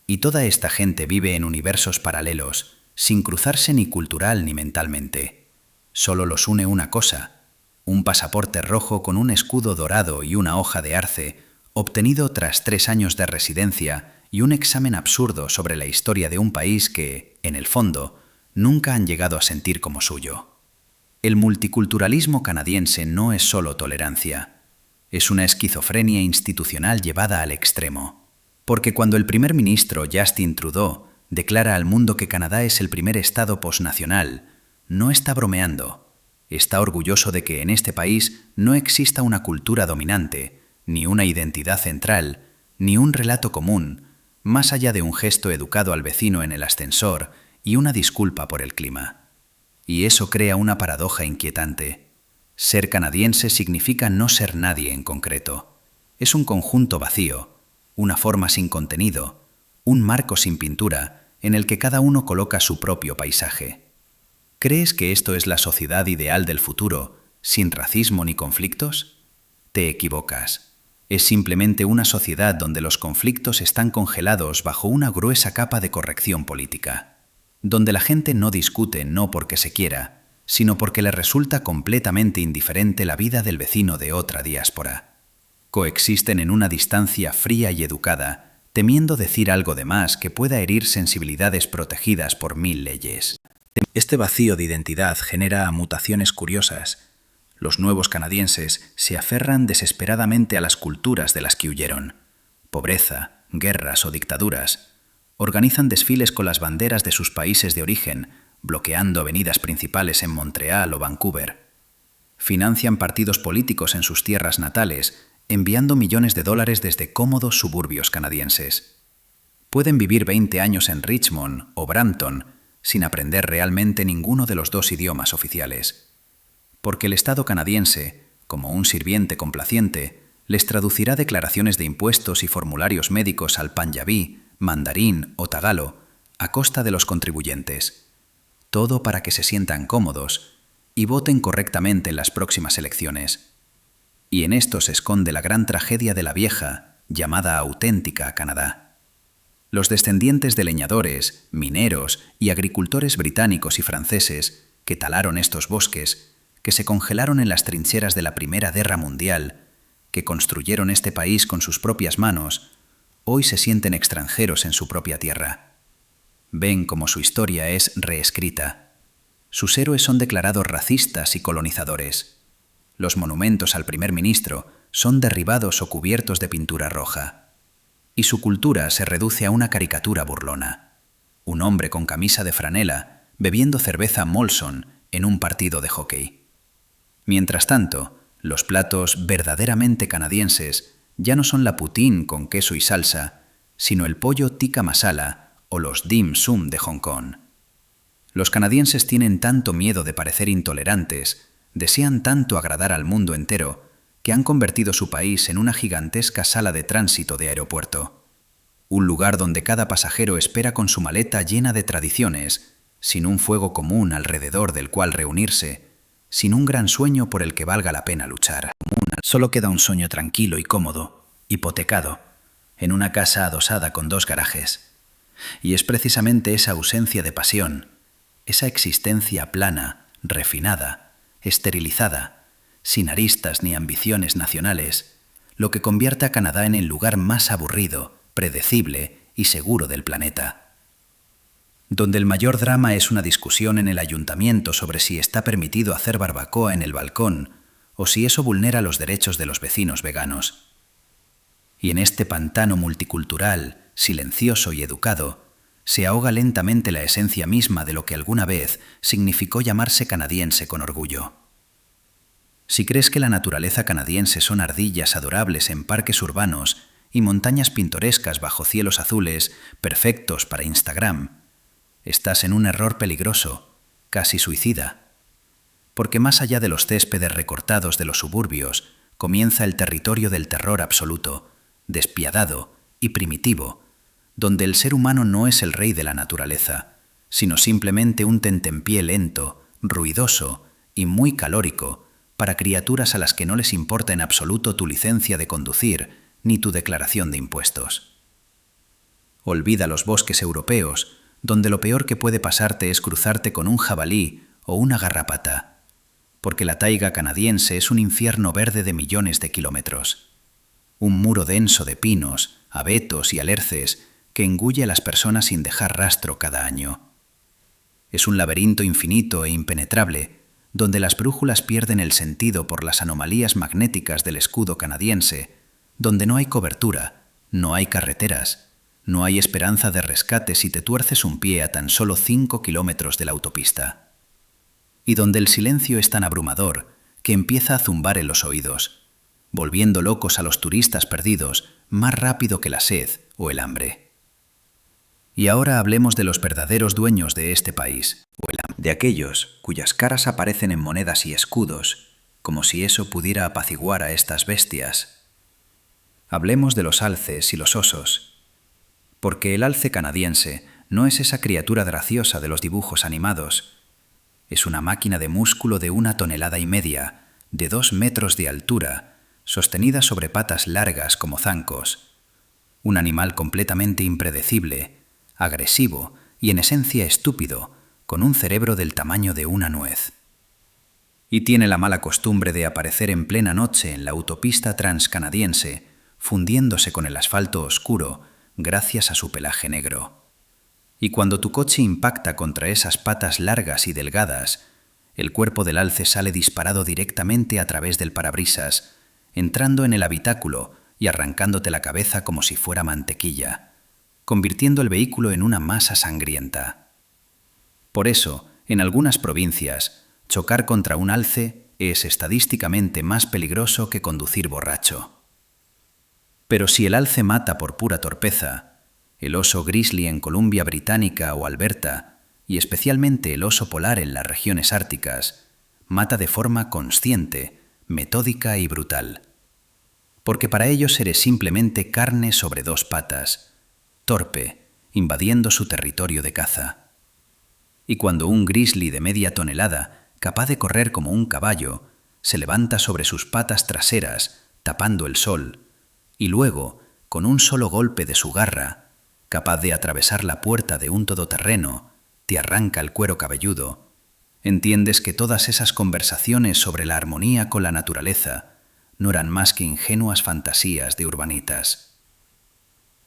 Y toda esta gente vive en universos paralelos, sin cruzarse ni cultural ni mentalmente. Solo los une una cosa: un pasaporte rojo con un escudo dorado y una hoja de arce, obtenido tras 3 años de residencia y un examen absurdo sobre la historia de un país que, en el fondo, nunca han llegado a sentir como suyo. El multiculturalismo canadiense no es solo tolerancia, es una esquizofrenia institucional llevada al extremo. Porque cuando el primer ministro Justin Trudeau declara al mundo que Canadá es el primer estado posnacional, no está bromeando. Está orgulloso de que en este país no exista una cultura dominante, ni una identidad central, ni un relato común, más allá de un gesto educado al vecino en el ascensor y una disculpa por el clima. Y eso crea una paradoja inquietante. Ser canadiense significa no ser nadie en concreto. Es un conjunto vacío, una forma sin contenido, un marco sin pintura en el que cada uno coloca su propio paisaje. ¿Crees que esto es la sociedad ideal del futuro, sin racismo ni conflictos? Te equivocas. Es simplemente una sociedad donde los conflictos están congelados bajo una gruesa capa de corrección política, donde la gente no discute no porque se quiera, sino porque le resulta completamente indiferente la vida del vecino de otra diáspora. Coexisten en una distancia fría y educada, temiendo decir algo de más que pueda herir sensibilidades protegidas por 1000 leyes. Este vacío de identidad genera mutaciones curiosas. Los nuevos canadienses se aferran desesperadamente a las culturas de las que huyeron. Pobreza, guerras o dictaduras. Organizan desfiles con las banderas de sus países de origen, bloqueando avenidas principales en Montreal o Vancouver. Financian partidos políticos en sus tierras natales, enviando millones de dólares desde cómodos suburbios canadienses. Pueden vivir 20 años en Richmond o Brampton sin aprender realmente ninguno de los 2 idiomas oficiales. Porque el Estado canadiense, como un sirviente complaciente, les traducirá declaraciones de impuestos y formularios médicos al panyabí, mandarín o tagalo, a costa de los contribuyentes. Todo para que se sientan cómodos y voten correctamente en las próximas elecciones. Y en esto se esconde la gran tragedia de la vieja, llamada auténtica Canadá. Los descendientes de leñadores, mineros y agricultores británicos y franceses que talaron estos bosques, que se congelaron en las trincheras de la Primera Guerra Mundial, que construyeron este país con sus propias manos, hoy se sienten extranjeros en su propia tierra. Ven cómo su historia es reescrita. Sus héroes son declarados racistas y colonizadores. Los monumentos al primer ministro son derribados o cubiertos de pintura roja. Y su cultura se reduce a una caricatura burlona. Un hombre con camisa de franela bebiendo cerveza Molson en un partido de hockey. Mientras tanto, los platos verdaderamente canadienses ya no son la poutine con queso y salsa, sino el pollo tikka masala o los dim sum de Hong Kong. Los canadienses tienen tanto miedo de parecer intolerantes, desean tanto agradar al mundo entero, que han convertido su país en una gigantesca sala de tránsito de aeropuerto. Un lugar donde cada pasajero espera con su maleta llena de tradiciones, sin un fuego común alrededor del cual reunirse, sin un gran sueño por el que valga la pena luchar. Solo queda un sueño tranquilo y cómodo, hipotecado, en una casa adosada con 2 garajes. Y es precisamente esa ausencia de pasión, esa existencia plana, refinada, esterilizada, sin aristas ni ambiciones nacionales, lo que convierte a Canadá en el lugar más aburrido, predecible y seguro del planeta. Donde el mayor drama es una discusión en el ayuntamiento sobre si está permitido hacer barbacoa en el balcón o si eso vulnera los derechos de los vecinos veganos. Y en este pantano multicultural, silencioso y educado, se ahoga lentamente la esencia misma de lo que alguna vez significó llamarse canadiense con orgullo. Si crees que la naturaleza canadiense son ardillas adorables en parques urbanos y montañas pintorescas bajo cielos azules, perfectos para Instagram, estás en un error peligroso, casi suicida. Porque más allá de los céspedes recortados de los suburbios, comienza el territorio del terror absoluto, despiadado y primitivo, donde el ser humano no es el rey de la naturaleza, sino simplemente un tentempié lento, ruidoso y muy calórico para criaturas a las que no les importa en absoluto tu licencia de conducir ni tu declaración de impuestos. Olvida los bosques europeos, donde lo peor que puede pasarte es cruzarte con un jabalí o una garrapata, porque la taiga canadiense es un infierno verde de millones de kilómetros. Un muro denso de pinos, abetos y alerces que engulle a las personas sin dejar rastro cada año. Es un laberinto infinito e impenetrable, donde las brújulas pierden el sentido por las anomalías magnéticas del escudo canadiense, donde no hay cobertura, no hay carreteras, no hay esperanza de rescate si te tuerces un pie a tan solo 5 kilómetros de la autopista. Y donde el silencio es tan abrumador que empieza a zumbar en los oídos, volviendo locos a los turistas perdidos más rápido que la sed o el hambre. Y ahora hablemos de los verdaderos dueños de este país, de aquellos cuyas caras aparecen en monedas y escudos, como si eso pudiera apaciguar a estas bestias. Hablemos de los alces y los osos, porque el alce canadiense no es esa criatura graciosa de los dibujos animados. Es una máquina de músculo de 1,5 toneladas, de 2 metros de altura, sostenida sobre patas largas como zancos. Un animal completamente impredecible, agresivo y en esencia estúpido, con un cerebro del tamaño de una nuez. Y tiene la mala costumbre de aparecer en plena noche en la autopista transcanadiense, fundiéndose con el asfalto oscuro gracias a su pelaje negro. Y cuando tu coche impacta contra esas patas largas y delgadas, el cuerpo del alce sale disparado directamente a través del parabrisas, entrando en el habitáculo y arrancándote la cabeza como si fuera mantequilla, convirtiendo el vehículo en una masa sangrienta. Por eso, en algunas provincias, chocar contra un alce es estadísticamente más peligroso que conducir borracho. Pero si el alce mata por pura torpeza, el oso grizzly en Columbia Británica o Alberta, y especialmente el oso polar en las regiones árticas, mata de forma consciente, metódica y brutal. Porque para ellos eres simplemente carne sobre 2 patas, torpe, invadiendo su territorio de caza. Y cuando un grizzly de media tonelada, capaz de correr como un caballo, se levanta sobre sus patas traseras, tapando el sol, y luego, con un solo golpe de su garra, capaz de atravesar la puerta de un todoterreno, te arranca el cuero cabelludo, entiendes que todas esas conversaciones sobre la armonía con la naturaleza no eran más que ingenuas fantasías de urbanitas.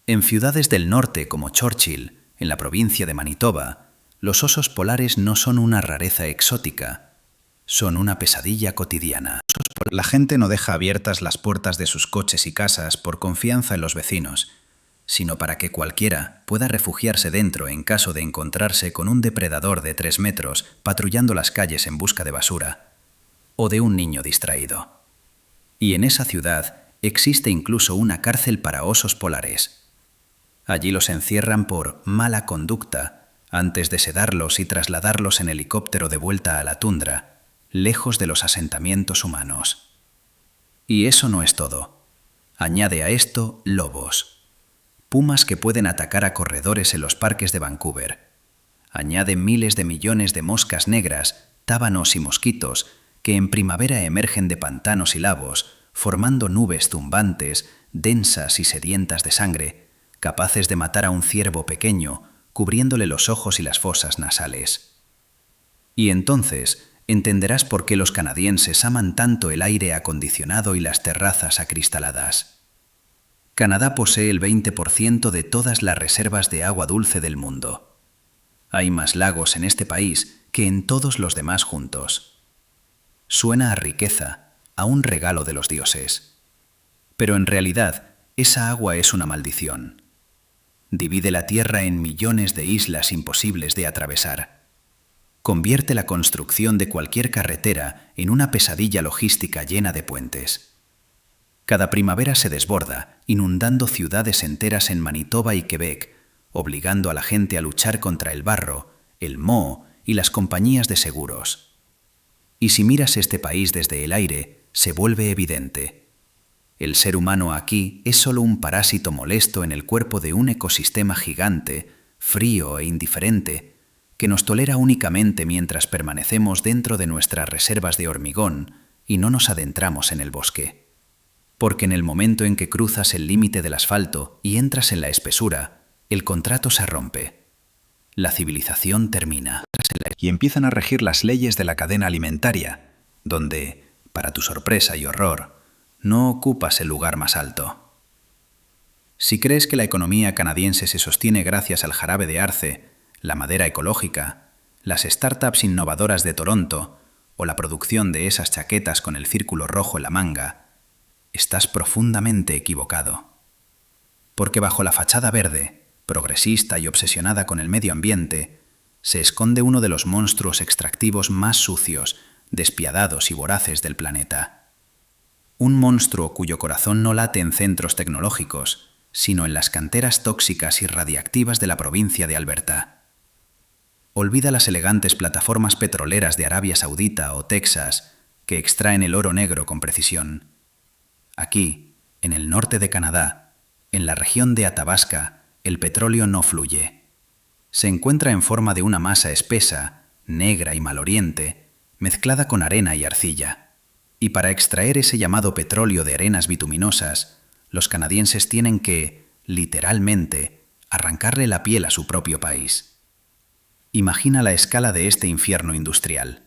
En ciudades del norte como Churchill, en la provincia de Manitoba, los osos polares no son una rareza exótica, son una pesadilla cotidiana. La gente no deja abiertas las puertas de sus coches y casas por confianza en los vecinos, sino para que cualquiera pueda refugiarse dentro en caso de encontrarse con un depredador de 3 metros patrullando las calles en busca de basura, o de un niño distraído. Y en esa ciudad existe incluso una cárcel para osos polares. Allí los encierran por mala conducta antes de sedarlos y trasladarlos en helicóptero de vuelta a la tundra, lejos de los asentamientos humanos. Y eso no es todo. Añade a esto lobos, pumas que pueden atacar a corredores en los parques de Vancouver. Añade miles de millones de moscas negras, tábanos y mosquitos que en primavera emergen de pantanos y lagos, formando nubes zumbantes, densas y sedientas de sangre, capaces de matar a un ciervo pequeño, cubriéndole los ojos y las fosas nasales. Y entonces entenderás por qué los canadienses aman tanto el aire acondicionado y las terrazas acristaladas. Canadá posee el 20% de todas las reservas de agua dulce del mundo. Hay más lagos en este país que en todos los demás juntos. Suena a riqueza, a un regalo de los dioses. Pero en realidad, esa agua es una maldición. Divide la tierra en millones de islas imposibles de atravesar. Convierte la construcción de cualquier carretera en una pesadilla logística llena de puentes. Cada primavera se desborda, inundando ciudades enteras en Manitoba y Quebec, obligando a la gente a luchar contra el barro, el moho y las compañías de seguros. Y si miras este país desde el aire, se vuelve evidente. El ser humano aquí es solo un parásito molesto en el cuerpo de un ecosistema gigante, frío e indiferente, que nos tolera únicamente mientras permanecemos dentro de nuestras reservas de hormigón y no nos adentramos en el bosque. Porque en el momento en que cruzas el límite del asfalto y entras en la espesura, el contrato se rompe. La civilización termina. Y empiezan a regir las leyes de la cadena alimentaria, donde, para tu sorpresa y horror, no ocupas el lugar más alto. Si crees que la economía canadiense se sostiene gracias al jarabe de arce, la madera ecológica, las startups innovadoras de Toronto o la producción de esas chaquetas con el círculo rojo en la manga, estás profundamente equivocado. Porque bajo la fachada verde, progresista y obsesionada con el medio ambiente, se esconde uno de los monstruos extractivos más sucios, despiadados y voraces del planeta. Un monstruo cuyo corazón no late en centros tecnológicos, sino en las canteras tóxicas y radiactivas de la provincia de Alberta. Olvida las elegantes plataformas petroleras de Arabia Saudita o Texas que extraen el oro negro con precisión. Aquí, en el norte de Canadá, en la región de Athabasca, el petróleo no fluye. Se encuentra en forma de una masa espesa, negra y maloliente, mezclada con arena y arcilla. Y para extraer ese llamado petróleo de arenas bituminosas, los canadienses tienen que, literalmente, arrancarle la piel a su propio país. Imagina la escala de este infierno industrial.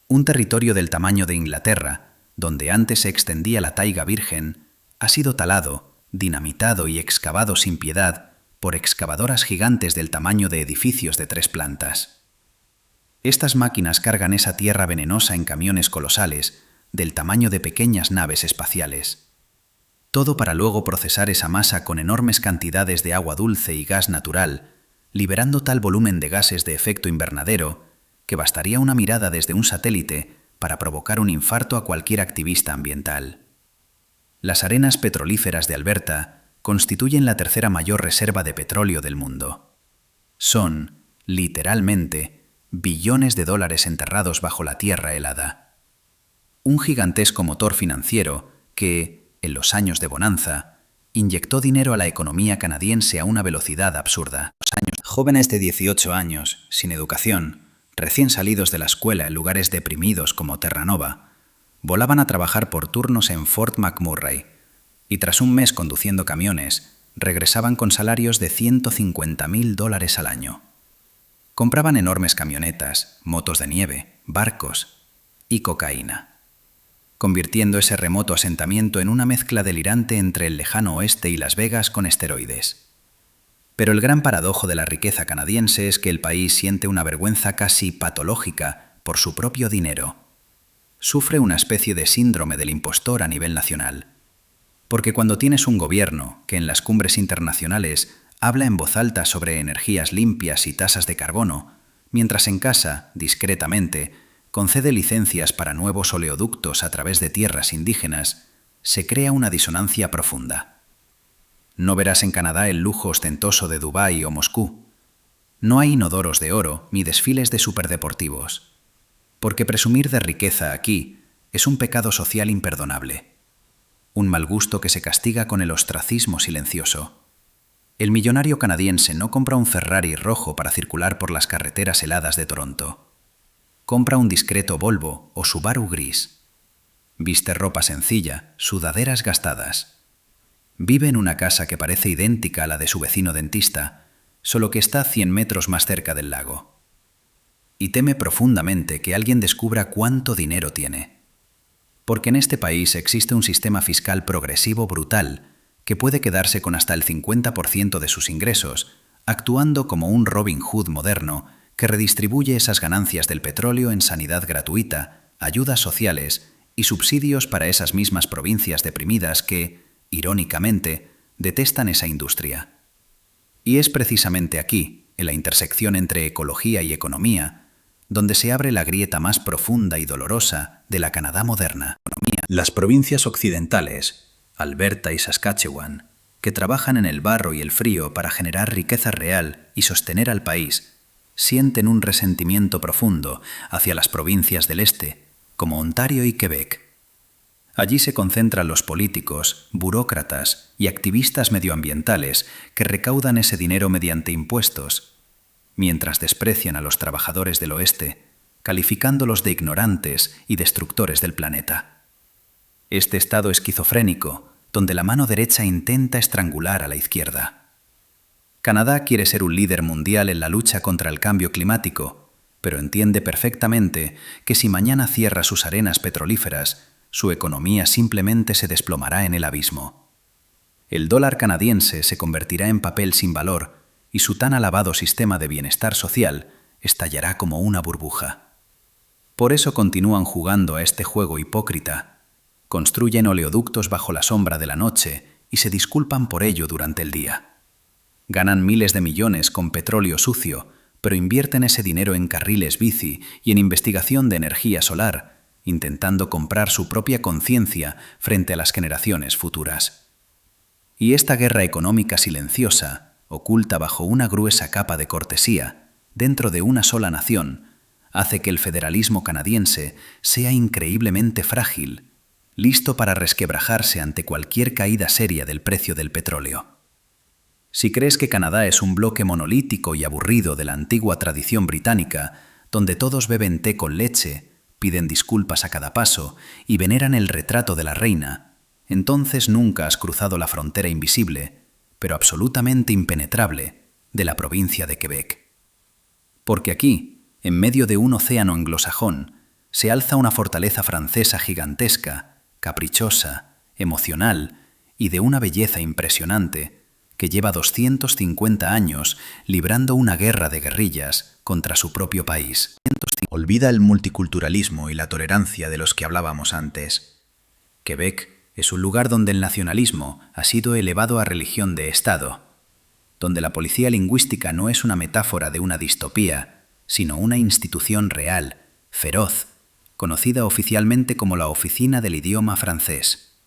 Un territorio del tamaño de Inglaterra, donde antes se extendía la taiga virgen, ha sido talado, dinamitado y excavado sin piedad por excavadoras gigantes del tamaño de edificios de 3 plantas. Estas máquinas cargan esa tierra venenosa en camiones colosales, del tamaño de pequeñas naves espaciales. Todo para luego procesar esa masa con enormes cantidades de agua dulce y gas natural, liberando tal volumen de gases de efecto invernadero que bastaría una mirada desde un satélite para provocar un infarto a cualquier activista ambiental. Las arenas petrolíferas de Alberta constituyen la tercera mayor reserva de petróleo del mundo. Son, literalmente, billones de dólares enterrados bajo la tierra helada. Un gigantesco motor financiero que, en los años de bonanza, inyectó dinero a la economía canadiense a una velocidad absurda. Jóvenes de 18 años, sin educación, recién salidos de la escuela en lugares deprimidos como Terranova, volaban a trabajar por turnos en Fort McMurray y tras un mes conduciendo camiones, regresaban con salarios de $150,000 al año. Compraban enormes camionetas, motos de nieve, barcos y cocaína, convirtiendo ese remoto asentamiento en una mezcla delirante entre el lejano oeste y Las Vegas con esteroides. Pero el gran paradojo de la riqueza canadiense es que el país siente una vergüenza casi patológica por su propio dinero. Sufre una especie de síndrome del impostor a nivel nacional. Porque cuando tienes un gobierno que en las cumbres internacionales habla en voz alta sobre energías limpias y tasas de carbono, mientras en casa, discretamente, concede licencias para nuevos oleoductos a través de tierras indígenas, se crea una disonancia profunda. No verás en Canadá el lujo ostentoso de Dubái o Moscú. No hay inodoros de oro ni desfiles de superdeportivos. Porque presumir de riqueza aquí es un pecado social imperdonable. Un mal gusto que se castiga con el ostracismo silencioso. El millonario canadiense no compra un Ferrari rojo para circular por las carreteras heladas de Toronto. Compra un discreto Volvo o Subaru gris. Viste ropa sencilla, sudaderas gastadas. Vive en una casa que parece idéntica a la de su vecino dentista, solo que está 100 metros más cerca del lago. Y teme profundamente que alguien descubra cuánto dinero tiene. Porque en este país existe un sistema fiscal progresivo brutal que puede quedarse con hasta el 50% de sus ingresos, actuando como un Robin Hood moderno que redistribuye esas ganancias del petróleo en sanidad gratuita, ayudas sociales y subsidios para esas mismas provincias deprimidas que, irónicamente, detestan esa industria. Y es precisamente aquí, en la intersección entre ecología y economía, donde se abre la grieta más profunda y dolorosa de la Canadá moderna. Las provincias occidentales, Alberta y Saskatchewan, que trabajan en el barro y el frío para generar riqueza real y sostener al país, sienten un resentimiento profundo hacia las provincias del este, como Ontario y Quebec. Allí se concentran los políticos, burócratas y activistas medioambientales que recaudan ese dinero mediante impuestos, mientras desprecian a los trabajadores del oeste, calificándolos de ignorantes y destructores del planeta. Este estado esquizofrénico, donde la mano derecha intenta estrangular a la izquierda. Canadá quiere ser un líder mundial en la lucha contra el cambio climático, pero entiende perfectamente que si mañana cierra sus arenas petrolíferas, su economía simplemente se desplomará en el abismo. El dólar canadiense se convertirá en papel sin valor y su tan alabado sistema de bienestar social estallará como una burbuja. Por eso continúan jugando a este juego hipócrita. Construyen oleoductos bajo la sombra de la noche y se disculpan por ello durante el día. Ganan miles de millones con petróleo sucio, pero invierten ese dinero en carriles bici y en investigación de energía solar, intentando comprar su propia conciencia frente a las generaciones futuras. Y esta guerra económica silenciosa, oculta bajo una gruesa capa de cortesía, dentro de una sola nación, hace que el federalismo canadiense sea increíblemente frágil, listo para resquebrajarse ante cualquier caída seria del precio del petróleo. Si crees que Canadá es un bloque monolítico y aburrido de la antigua tradición británica, donde todos beben té con leche, piden disculpas a cada paso y veneran el retrato de la reina, entonces nunca has cruzado la frontera invisible, pero absolutamente impenetrable, de la provincia de Quebec. Porque aquí, en medio de un océano anglosajón, se alza una fortaleza francesa gigantesca, caprichosa, emocional y de una belleza impresionante, que lleva 250 años librando una guerra de guerrillas contra su propio país. Olvida el multiculturalismo y la tolerancia de los que hablábamos antes. Quebec es un lugar donde el nacionalismo ha sido elevado a religión de Estado, donde la policía lingüística no es una metáfora de una distopía, sino una institución real, feroz, conocida oficialmente como la Oficina del Idioma Francés.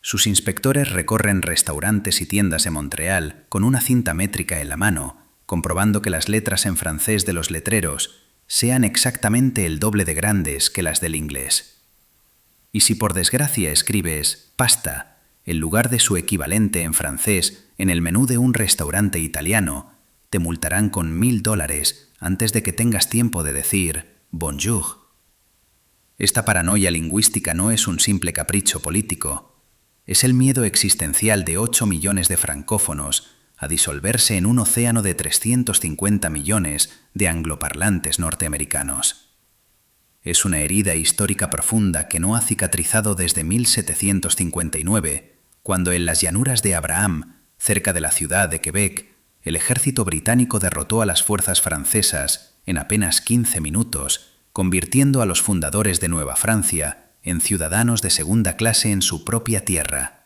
Sus inspectores recorren restaurantes y tiendas de Montreal con una cinta métrica en la mano, comprobando que las letras en francés de los letreros sean exactamente el doble de grandes que las del inglés. Y si por desgracia escribes pasta en lugar de su equivalente en francés en el menú de un restaurante italiano, te multarán con $1000 antes de que tengas tiempo de decir bonjour. Esta paranoia lingüística no es un simple capricho político. Es el miedo existencial de 8 millones de francófonos a disolverse en un océano de 350 millones de angloparlantes norteamericanos. Es una herida histórica profunda que no ha cicatrizado desde 1759, cuando en las llanuras de Abraham, cerca de la ciudad de Quebec, el ejército británico derrotó a las fuerzas francesas en apenas 15 minutos, convirtiendo a los fundadores de Nueva Francia en ciudadanos de segunda clase en su propia tierra.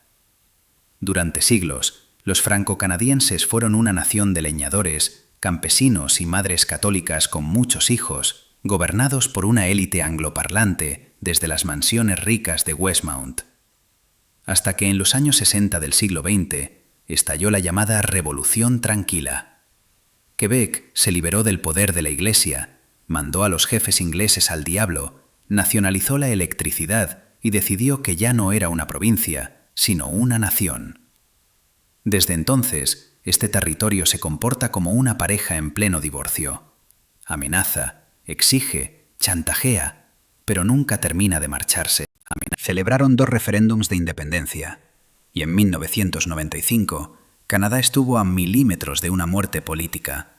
Durante siglos, los franco-canadienses fueron una nación de leñadores, campesinos y madres católicas con muchos hijos, gobernados por una élite angloparlante desde las mansiones ricas de Westmount. Hasta que en los años 60 del siglo XX, estalló la llamada Revolución Tranquila. Quebec se liberó del poder de la Iglesia, mandó a los jefes ingleses al diablo, nacionalizó la electricidad y decidió que ya no era una provincia, sino una nación. Desde entonces, este territorio se comporta como una pareja en pleno divorcio. Amenaza, exige, chantajea, pero nunca termina de marcharse. Celebraron 2 referéndums de independencia, y en 1995 Canadá estuvo a milímetros de una muerte política,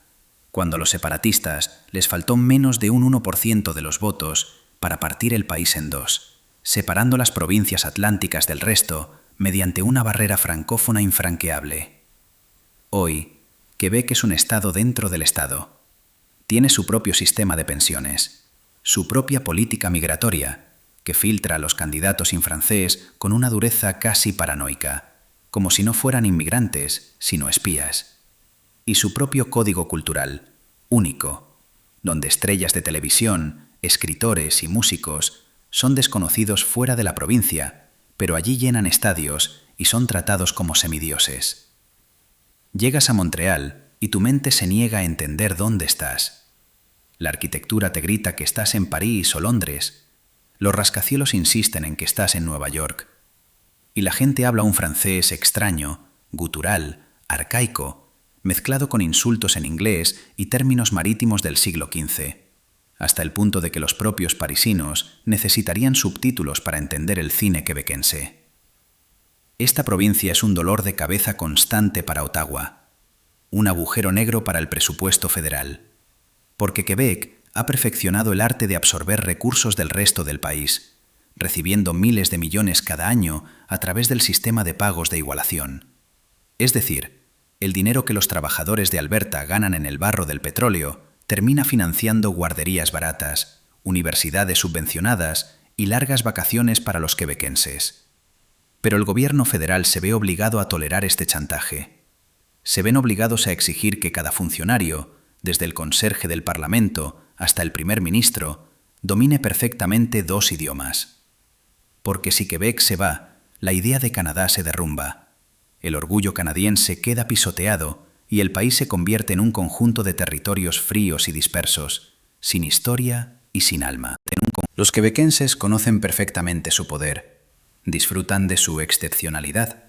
cuando a los separatistas les faltó menos de un 1% de los votos para partir el país en 2, separando las provincias atlánticas del resto mediante una barrera francófona infranqueable. Hoy, Quebec es un estado dentro del estado. Tiene su propio sistema de pensiones, su propia política migratoria, que filtra a los candidatos infrancés con una dureza casi paranoica, como si no fueran inmigrantes, sino espías. Y su propio código cultural, único, donde estrellas de televisión, escritores y músicos son desconocidos fuera de la provincia, pero allí llenan estadios y son tratados como semidioses. Llegas a Montreal y tu mente se niega a entender dónde estás. La arquitectura te grita que estás en París o Londres. Los rascacielos insisten en que estás en Nueva York. Y la gente habla un francés extraño, gutural, arcaico, mezclado con insultos en inglés y términos marítimos del siglo XV, hasta el punto de que los propios parisinos necesitarían subtítulos para entender el cine quebequense. Esta provincia es un dolor de cabeza constante para Ottawa, un agujero negro para el presupuesto federal, porque Quebec ha perfeccionado el arte de absorber recursos del resto del país, recibiendo miles de millones cada año a través del sistema de pagos de igualación. Es decir, el dinero que los trabajadores de Alberta ganan en el barro del petróleo termina financiando guarderías baratas, universidades subvencionadas y largas vacaciones para los quebequenses. Pero el gobierno federal se ve obligado a tolerar este chantaje. Se ven obligados a exigir que cada funcionario, desde el conserje del Parlamento hasta el primer ministro, domine perfectamente 2 idiomas. Porque si Quebec se va, la idea de Canadá se derrumba. El orgullo canadiense queda pisoteado y el país se convierte en un conjunto de territorios fríos y dispersos, sin historia y sin alma. Los quebequenses conocen perfectamente su poder, disfrutan de su excepcionalidad.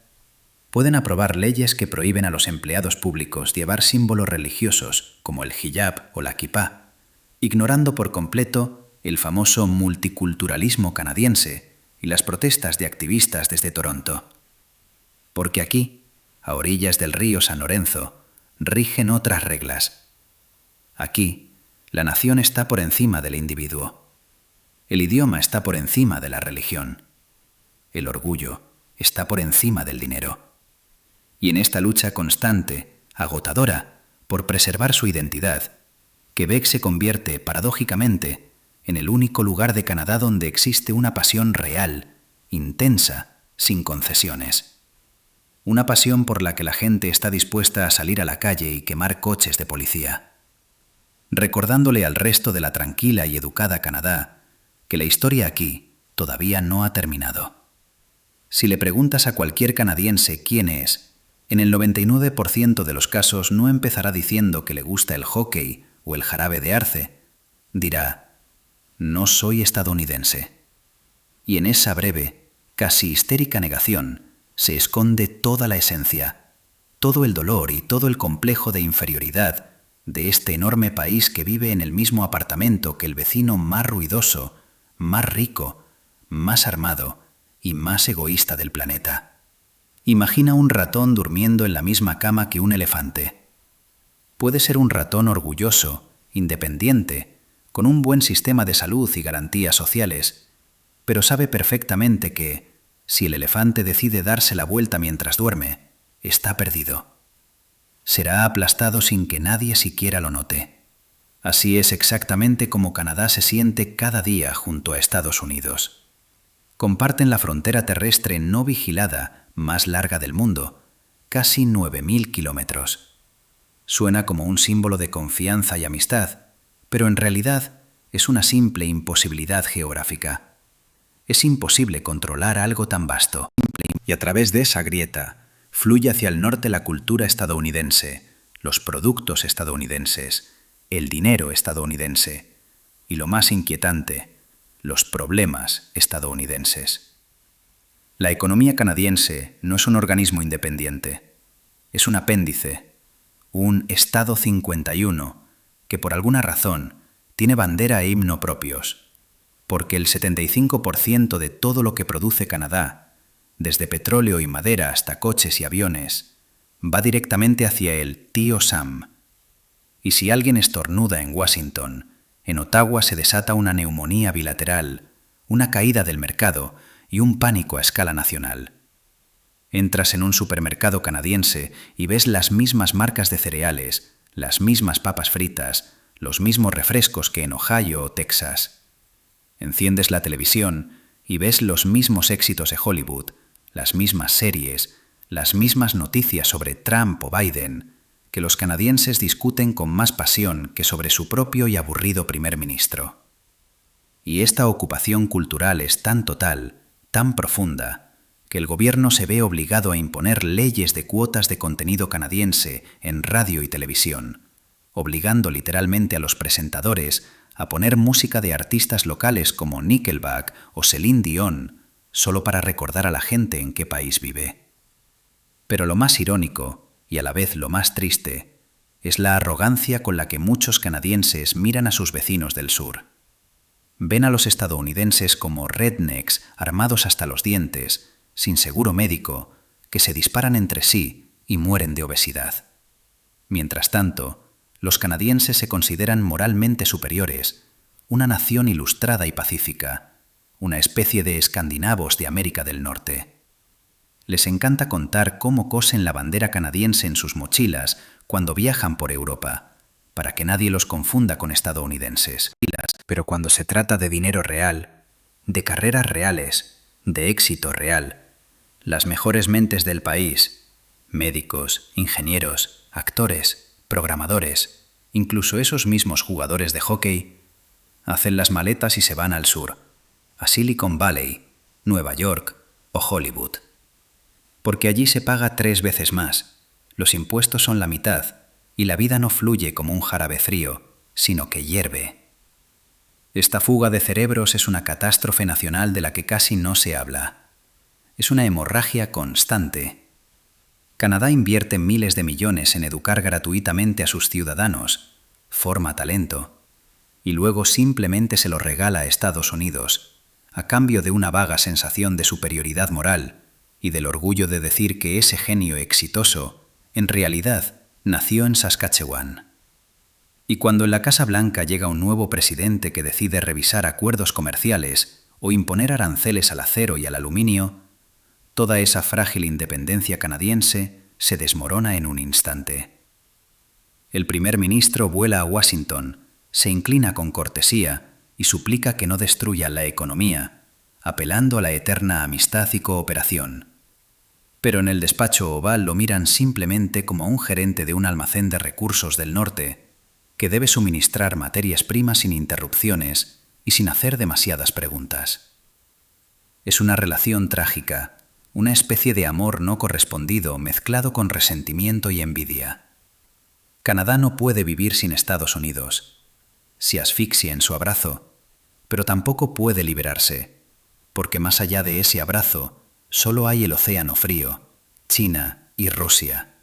Pueden aprobar leyes que prohíben a los empleados públicos llevar símbolos religiosos como el hijab o la kipá, ignorando por completo el famoso multiculturalismo canadiense y las protestas de activistas desde Toronto. Porque aquí, a orillas del río San Lorenzo, rigen otras reglas. Aquí, la nación está por encima del individuo. El idioma está por encima de la religión. El orgullo está por encima del dinero. Y en esta lucha constante, agotadora, por preservar su identidad, Quebec se convierte, paradójicamente, en el único lugar de Canadá donde existe una pasión real, intensa, sin concesiones. Una pasión por la que la gente está dispuesta a salir a la calle y quemar coches de policía, recordándole al resto de la tranquila y educada Canadá que la historia aquí todavía no ha terminado. Si le preguntas a cualquier canadiense quién es, en el 99% de los casos no empezará diciendo que le gusta el hockey o el jarabe de arce. Dirá, no soy estadounidense. Y en esa breve, casi histérica negación se esconde toda la esencia, todo el dolor y todo el complejo de inferioridad de este enorme país que vive en el mismo apartamento que el vecino más ruidoso, más rico, más armado y más egoísta del planeta. Imagina un ratón durmiendo en la misma cama que un elefante. Puede ser un ratón orgulloso, independiente, con un buen sistema de salud y garantías sociales, pero sabe perfectamente que, si el elefante decide darse la vuelta mientras duerme, está perdido. Será aplastado sin que nadie siquiera lo note. Así es exactamente como Canadá se siente cada día junto a Estados Unidos. Comparten la frontera terrestre no vigilada más larga del mundo, casi 9.000 kilómetros. Suena como un símbolo de confianza y amistad, pero en realidad es una simple imposibilidad geográfica. Es imposible controlar algo tan vasto. Y a través de esa grieta, fluye hacia el norte la cultura estadounidense, los productos estadounidenses, el dinero estadounidense y, lo más inquietante, los problemas estadounidenses. La economía canadiense no es un organismo independiente, es un apéndice, un Estado 51 que por alguna razón tiene bandera e himno propios, porque el 75% de todo lo que produce Canadá, desde petróleo y madera hasta coches y aviones, va directamente hacia el Tío Sam. Y si alguien estornuda en Washington, en Ottawa se desata una neumonía bilateral, una caída del mercado y un pánico a escala nacional. Entras en un supermercado canadiense y ves las mismas marcas de cereales, las mismas papas fritas, los mismos refrescos que en Ohio o Texas. Enciendes la televisión y ves los mismos éxitos de Hollywood, las mismas series, las mismas noticias sobre Trump o Biden, que los canadienses discuten con más pasión que sobre su propio y aburrido primer ministro. Y esta ocupación cultural es tan total, tan profunda, que el gobierno se ve obligado a imponer leyes de cuotas de contenido canadiense en radio y televisión, obligando literalmente a los presentadores a poner música de artistas locales como Nickelback o Celine Dion, solo para recordar a la gente en qué país vive. Pero lo más irónico, y a la vez lo más triste, es la arrogancia con la que muchos canadienses miran a sus vecinos del sur. Ven a los estadounidenses como rednecks armados hasta los dientes, sin seguro médico, que se disparan entre sí y mueren de obesidad. Mientras tanto, los canadienses se consideran moralmente superiores, una nación ilustrada y pacífica, una especie de escandinavos de América del Norte. Les encanta contar cómo cosen la bandera canadiense en sus mochilas cuando viajan por Europa, para que nadie los confunda con estadounidenses. Pero cuando se trata de dinero real, de carreras reales, de éxito real, las mejores mentes del país, médicos, ingenieros, actores, programadores, incluso esos mismos jugadores de hockey, hacen las maletas y se van al sur, a Silicon Valley, Nueva York o Hollywood. Porque allí se paga 3 veces más, los impuestos son la mitad y la vida no fluye como un jarabe frío, sino que hierve. Esta fuga de cerebros es una catástrofe nacional de la que casi no se habla. Es una hemorragia constante. Canadá invierte miles de millones en educar gratuitamente a sus ciudadanos, forma talento, y luego simplemente se lo regala a Estados Unidos, a cambio de una vaga sensación de superioridad moral y del orgullo de decir que ese genio exitoso, en realidad, nació en Saskatchewan. Y cuando en la Casa Blanca llega un nuevo presidente que decide revisar acuerdos comerciales o imponer aranceles al acero y al aluminio, toda esa frágil independencia canadiense se desmorona en un instante. El primer ministro vuela a Washington, se inclina con cortesía y suplica que no destruya la economía, apelando a la eterna amistad y cooperación. Pero en el despacho oval lo miran simplemente como un gerente de un almacén de recursos del norte que debe suministrar materias primas sin interrupciones y sin hacer demasiadas preguntas. Es una relación trágica, una especie de amor no correspondido mezclado con resentimiento y envidia. Canadá no puede vivir sin Estados Unidos. Se asfixia en su abrazo, pero tampoco puede liberarse, porque más allá de ese abrazo solo hay el océano frío, China y Rusia.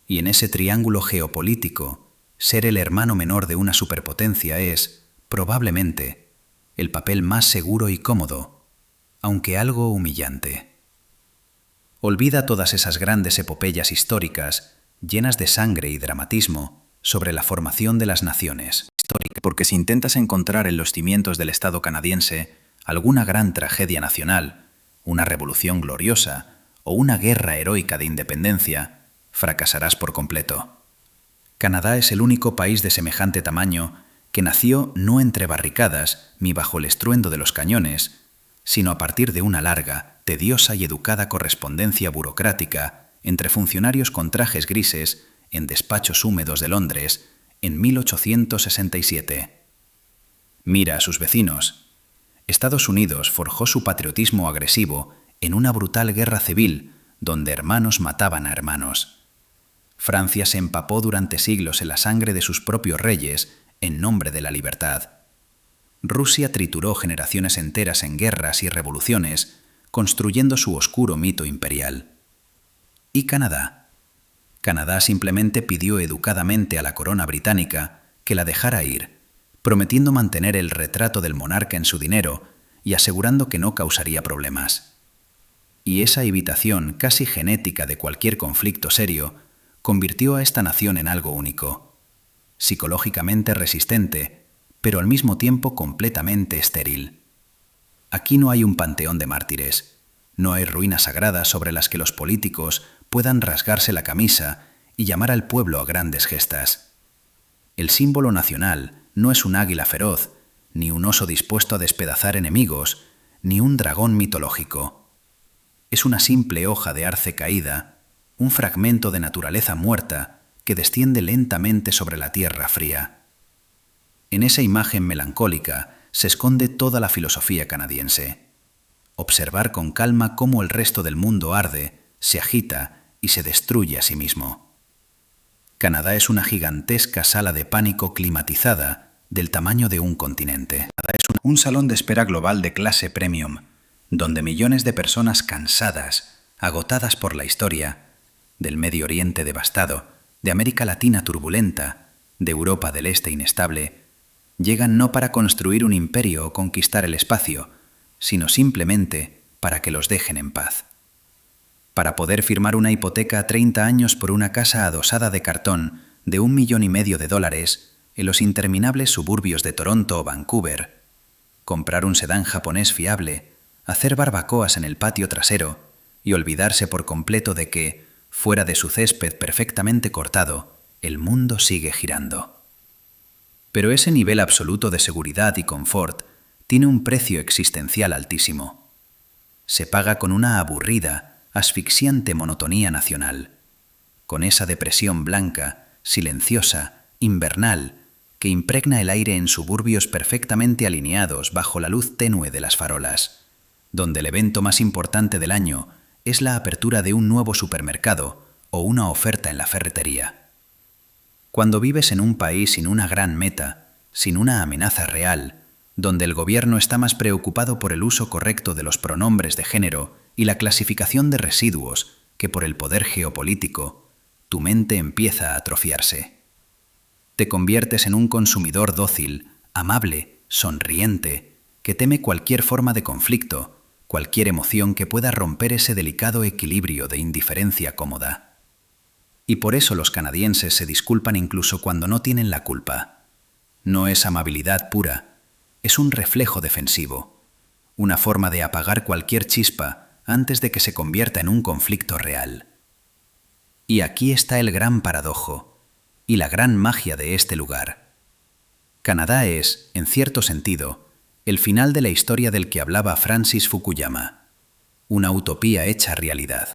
Y en ese triángulo geopolítico, ser el hermano menor de una superpotencia es, probablemente, el papel más seguro y cómodo, aunque algo humillante. Olvida todas esas grandes epopeyas históricas, llenas de sangre y dramatismo, sobre la formación de las naciones, porque si intentas encontrar en los cimientos del Estado canadiense alguna gran tragedia nacional, una revolución gloriosa o una guerra heroica de independencia, fracasarás por completo. Canadá es el único país de semejante tamaño que nació no entre barricadas ni bajo el estruendo de los cañones, sino a partir de una larga, tediosa y educada correspondencia burocrática entre funcionarios con trajes grises en despachos húmedos de Londres en 1867. Mira a sus vecinos. Estados Unidos forjó su patriotismo agresivo en una brutal guerra civil donde hermanos mataban a hermanos. Francia se empapó durante siglos en la sangre de sus propios reyes en nombre de la libertad. Rusia trituró generaciones enteras en guerras y revoluciones, construyendo su oscuro mito imperial. ¿Y Canadá? Canadá simplemente pidió educadamente a la corona británica que la dejara ir, prometiendo mantener el retrato del monarca en su dinero y asegurando que no causaría problemas. Y esa evitación casi genética de cualquier conflicto serio convirtió a esta nación en algo único, psicológicamente resistente, pero al mismo tiempo completamente estéril. Aquí no hay un panteón de mártires, no hay ruinas sagradas sobre las que los políticos puedan rasgarse la camisa y llamar al pueblo a grandes gestas. El símbolo nacional no es un águila feroz, ni un oso dispuesto a despedazar enemigos, ni un dragón mitológico. Es una simple hoja de arce caída, un fragmento de naturaleza muerta que desciende lentamente sobre la tierra fría. En esa imagen melancólica se esconde toda la filosofía canadiense. Observar con calma cómo el resto del mundo arde, se agita y se destruye a sí mismo. Canadá es una gigantesca sala de pánico climatizada del tamaño de un continente. Canadá es un salón de espera global de clase premium, donde millones de personas cansadas, agotadas por la historia, del Medio Oriente devastado, de América Latina turbulenta, de Europa del Este inestable, llegan no para construir un imperio o conquistar el espacio, sino simplemente para que los dejen en paz. Para poder firmar una hipoteca a 30 años por una casa adosada de cartón de $1,5 millones en los interminables suburbios de Toronto o Vancouver, comprar un sedán japonés fiable, hacer barbacoas en el patio trasero y olvidarse por completo de que, fuera de su césped perfectamente cortado, el mundo sigue girando. Pero ese nivel absoluto de seguridad y confort tiene un precio existencial altísimo. Se paga con una aburrida, asfixiante monotonía nacional, con esa depresión blanca, silenciosa, invernal, que impregna el aire en suburbios perfectamente alineados bajo la luz tenue de las farolas, donde el evento más importante del año es la apertura de un nuevo supermercado o una oferta en la ferretería. Cuando vives en un país sin una gran meta, sin una amenaza real, donde el gobierno está más preocupado por el uso correcto de los pronombres de género y la clasificación de residuos que por el poder geopolítico, tu mente empieza a atrofiarse. Te conviertes en un consumidor dócil, amable, sonriente, que teme cualquier forma de conflicto, cualquier emoción que pueda romper ese delicado equilibrio de indiferencia cómoda. Y por eso los canadienses se disculpan incluso cuando no tienen la culpa. No es amabilidad pura, es un reflejo defensivo, una forma de apagar cualquier chispa antes de que se convierta en un conflicto real. Y aquí está el gran paradojo y la gran magia de este lugar. Canadá es, en cierto sentido, el final de la historia del que hablaba Francis Fukuyama, una utopía hecha realidad.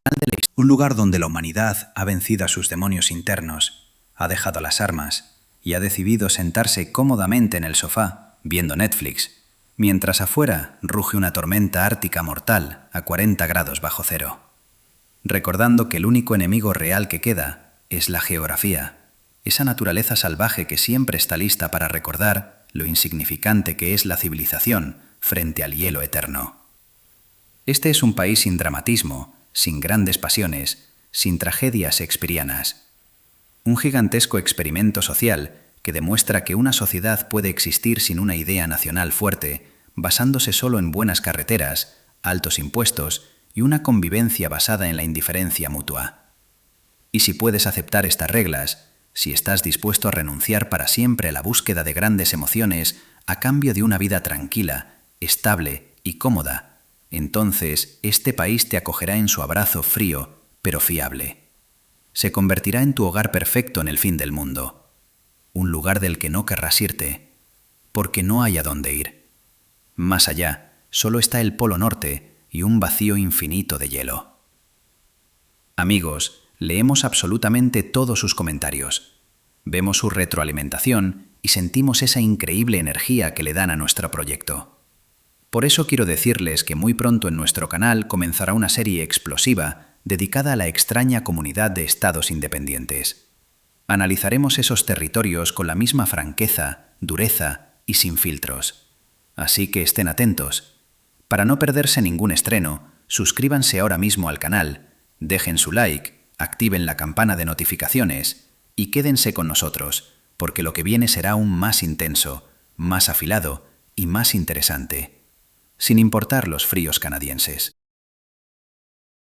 Un lugar donde la humanidad ha vencido a sus demonios internos, ha dejado las armas y ha decidido sentarse cómodamente en el sofá, viendo Netflix, mientras afuera ruge una tormenta ártica mortal a 40 grados bajo cero. Recordando que el único enemigo real que queda es la geografía, esa naturaleza salvaje que siempre está lista para recordar lo insignificante que es la civilización frente al hielo eterno. Este es un país sin dramatismo, sin grandes pasiones, sin tragedias shakespearianas. Un gigantesco experimento social que demuestra que una sociedad puede existir sin una idea nacional fuerte, basándose solo en buenas carreteras, altos impuestos y una convivencia basada en la indiferencia mutua. Y si puedes aceptar estas reglas, si estás dispuesto a renunciar para siempre a la búsqueda de grandes emociones a cambio de una vida tranquila, estable y cómoda, entonces este país te acogerá en su abrazo frío, pero fiable. Se convertirá en tu hogar perfecto en el fin del mundo, un lugar del que no querrás irte, porque no hay a dónde ir. Más allá, solo está el Polo Norte y un vacío infinito de hielo. Amigos, leemos absolutamente todos sus comentarios. Vemos su retroalimentación y sentimos esa increíble energía que le dan a nuestro proyecto. Por eso quiero decirles que muy pronto en nuestro canal comenzará una serie explosiva dedicada a la extraña comunidad de estados independientes. Analizaremos esos territorios con la misma franqueza, dureza y sin filtros. Así que estén atentos. Para no perderse ningún estreno, suscríbanse ahora mismo al canal, dejen su like, activen la campana de notificaciones y quédense con nosotros, porque lo que viene será aún más intenso, más afilado y más interesante, sin importar los fríos canadienses.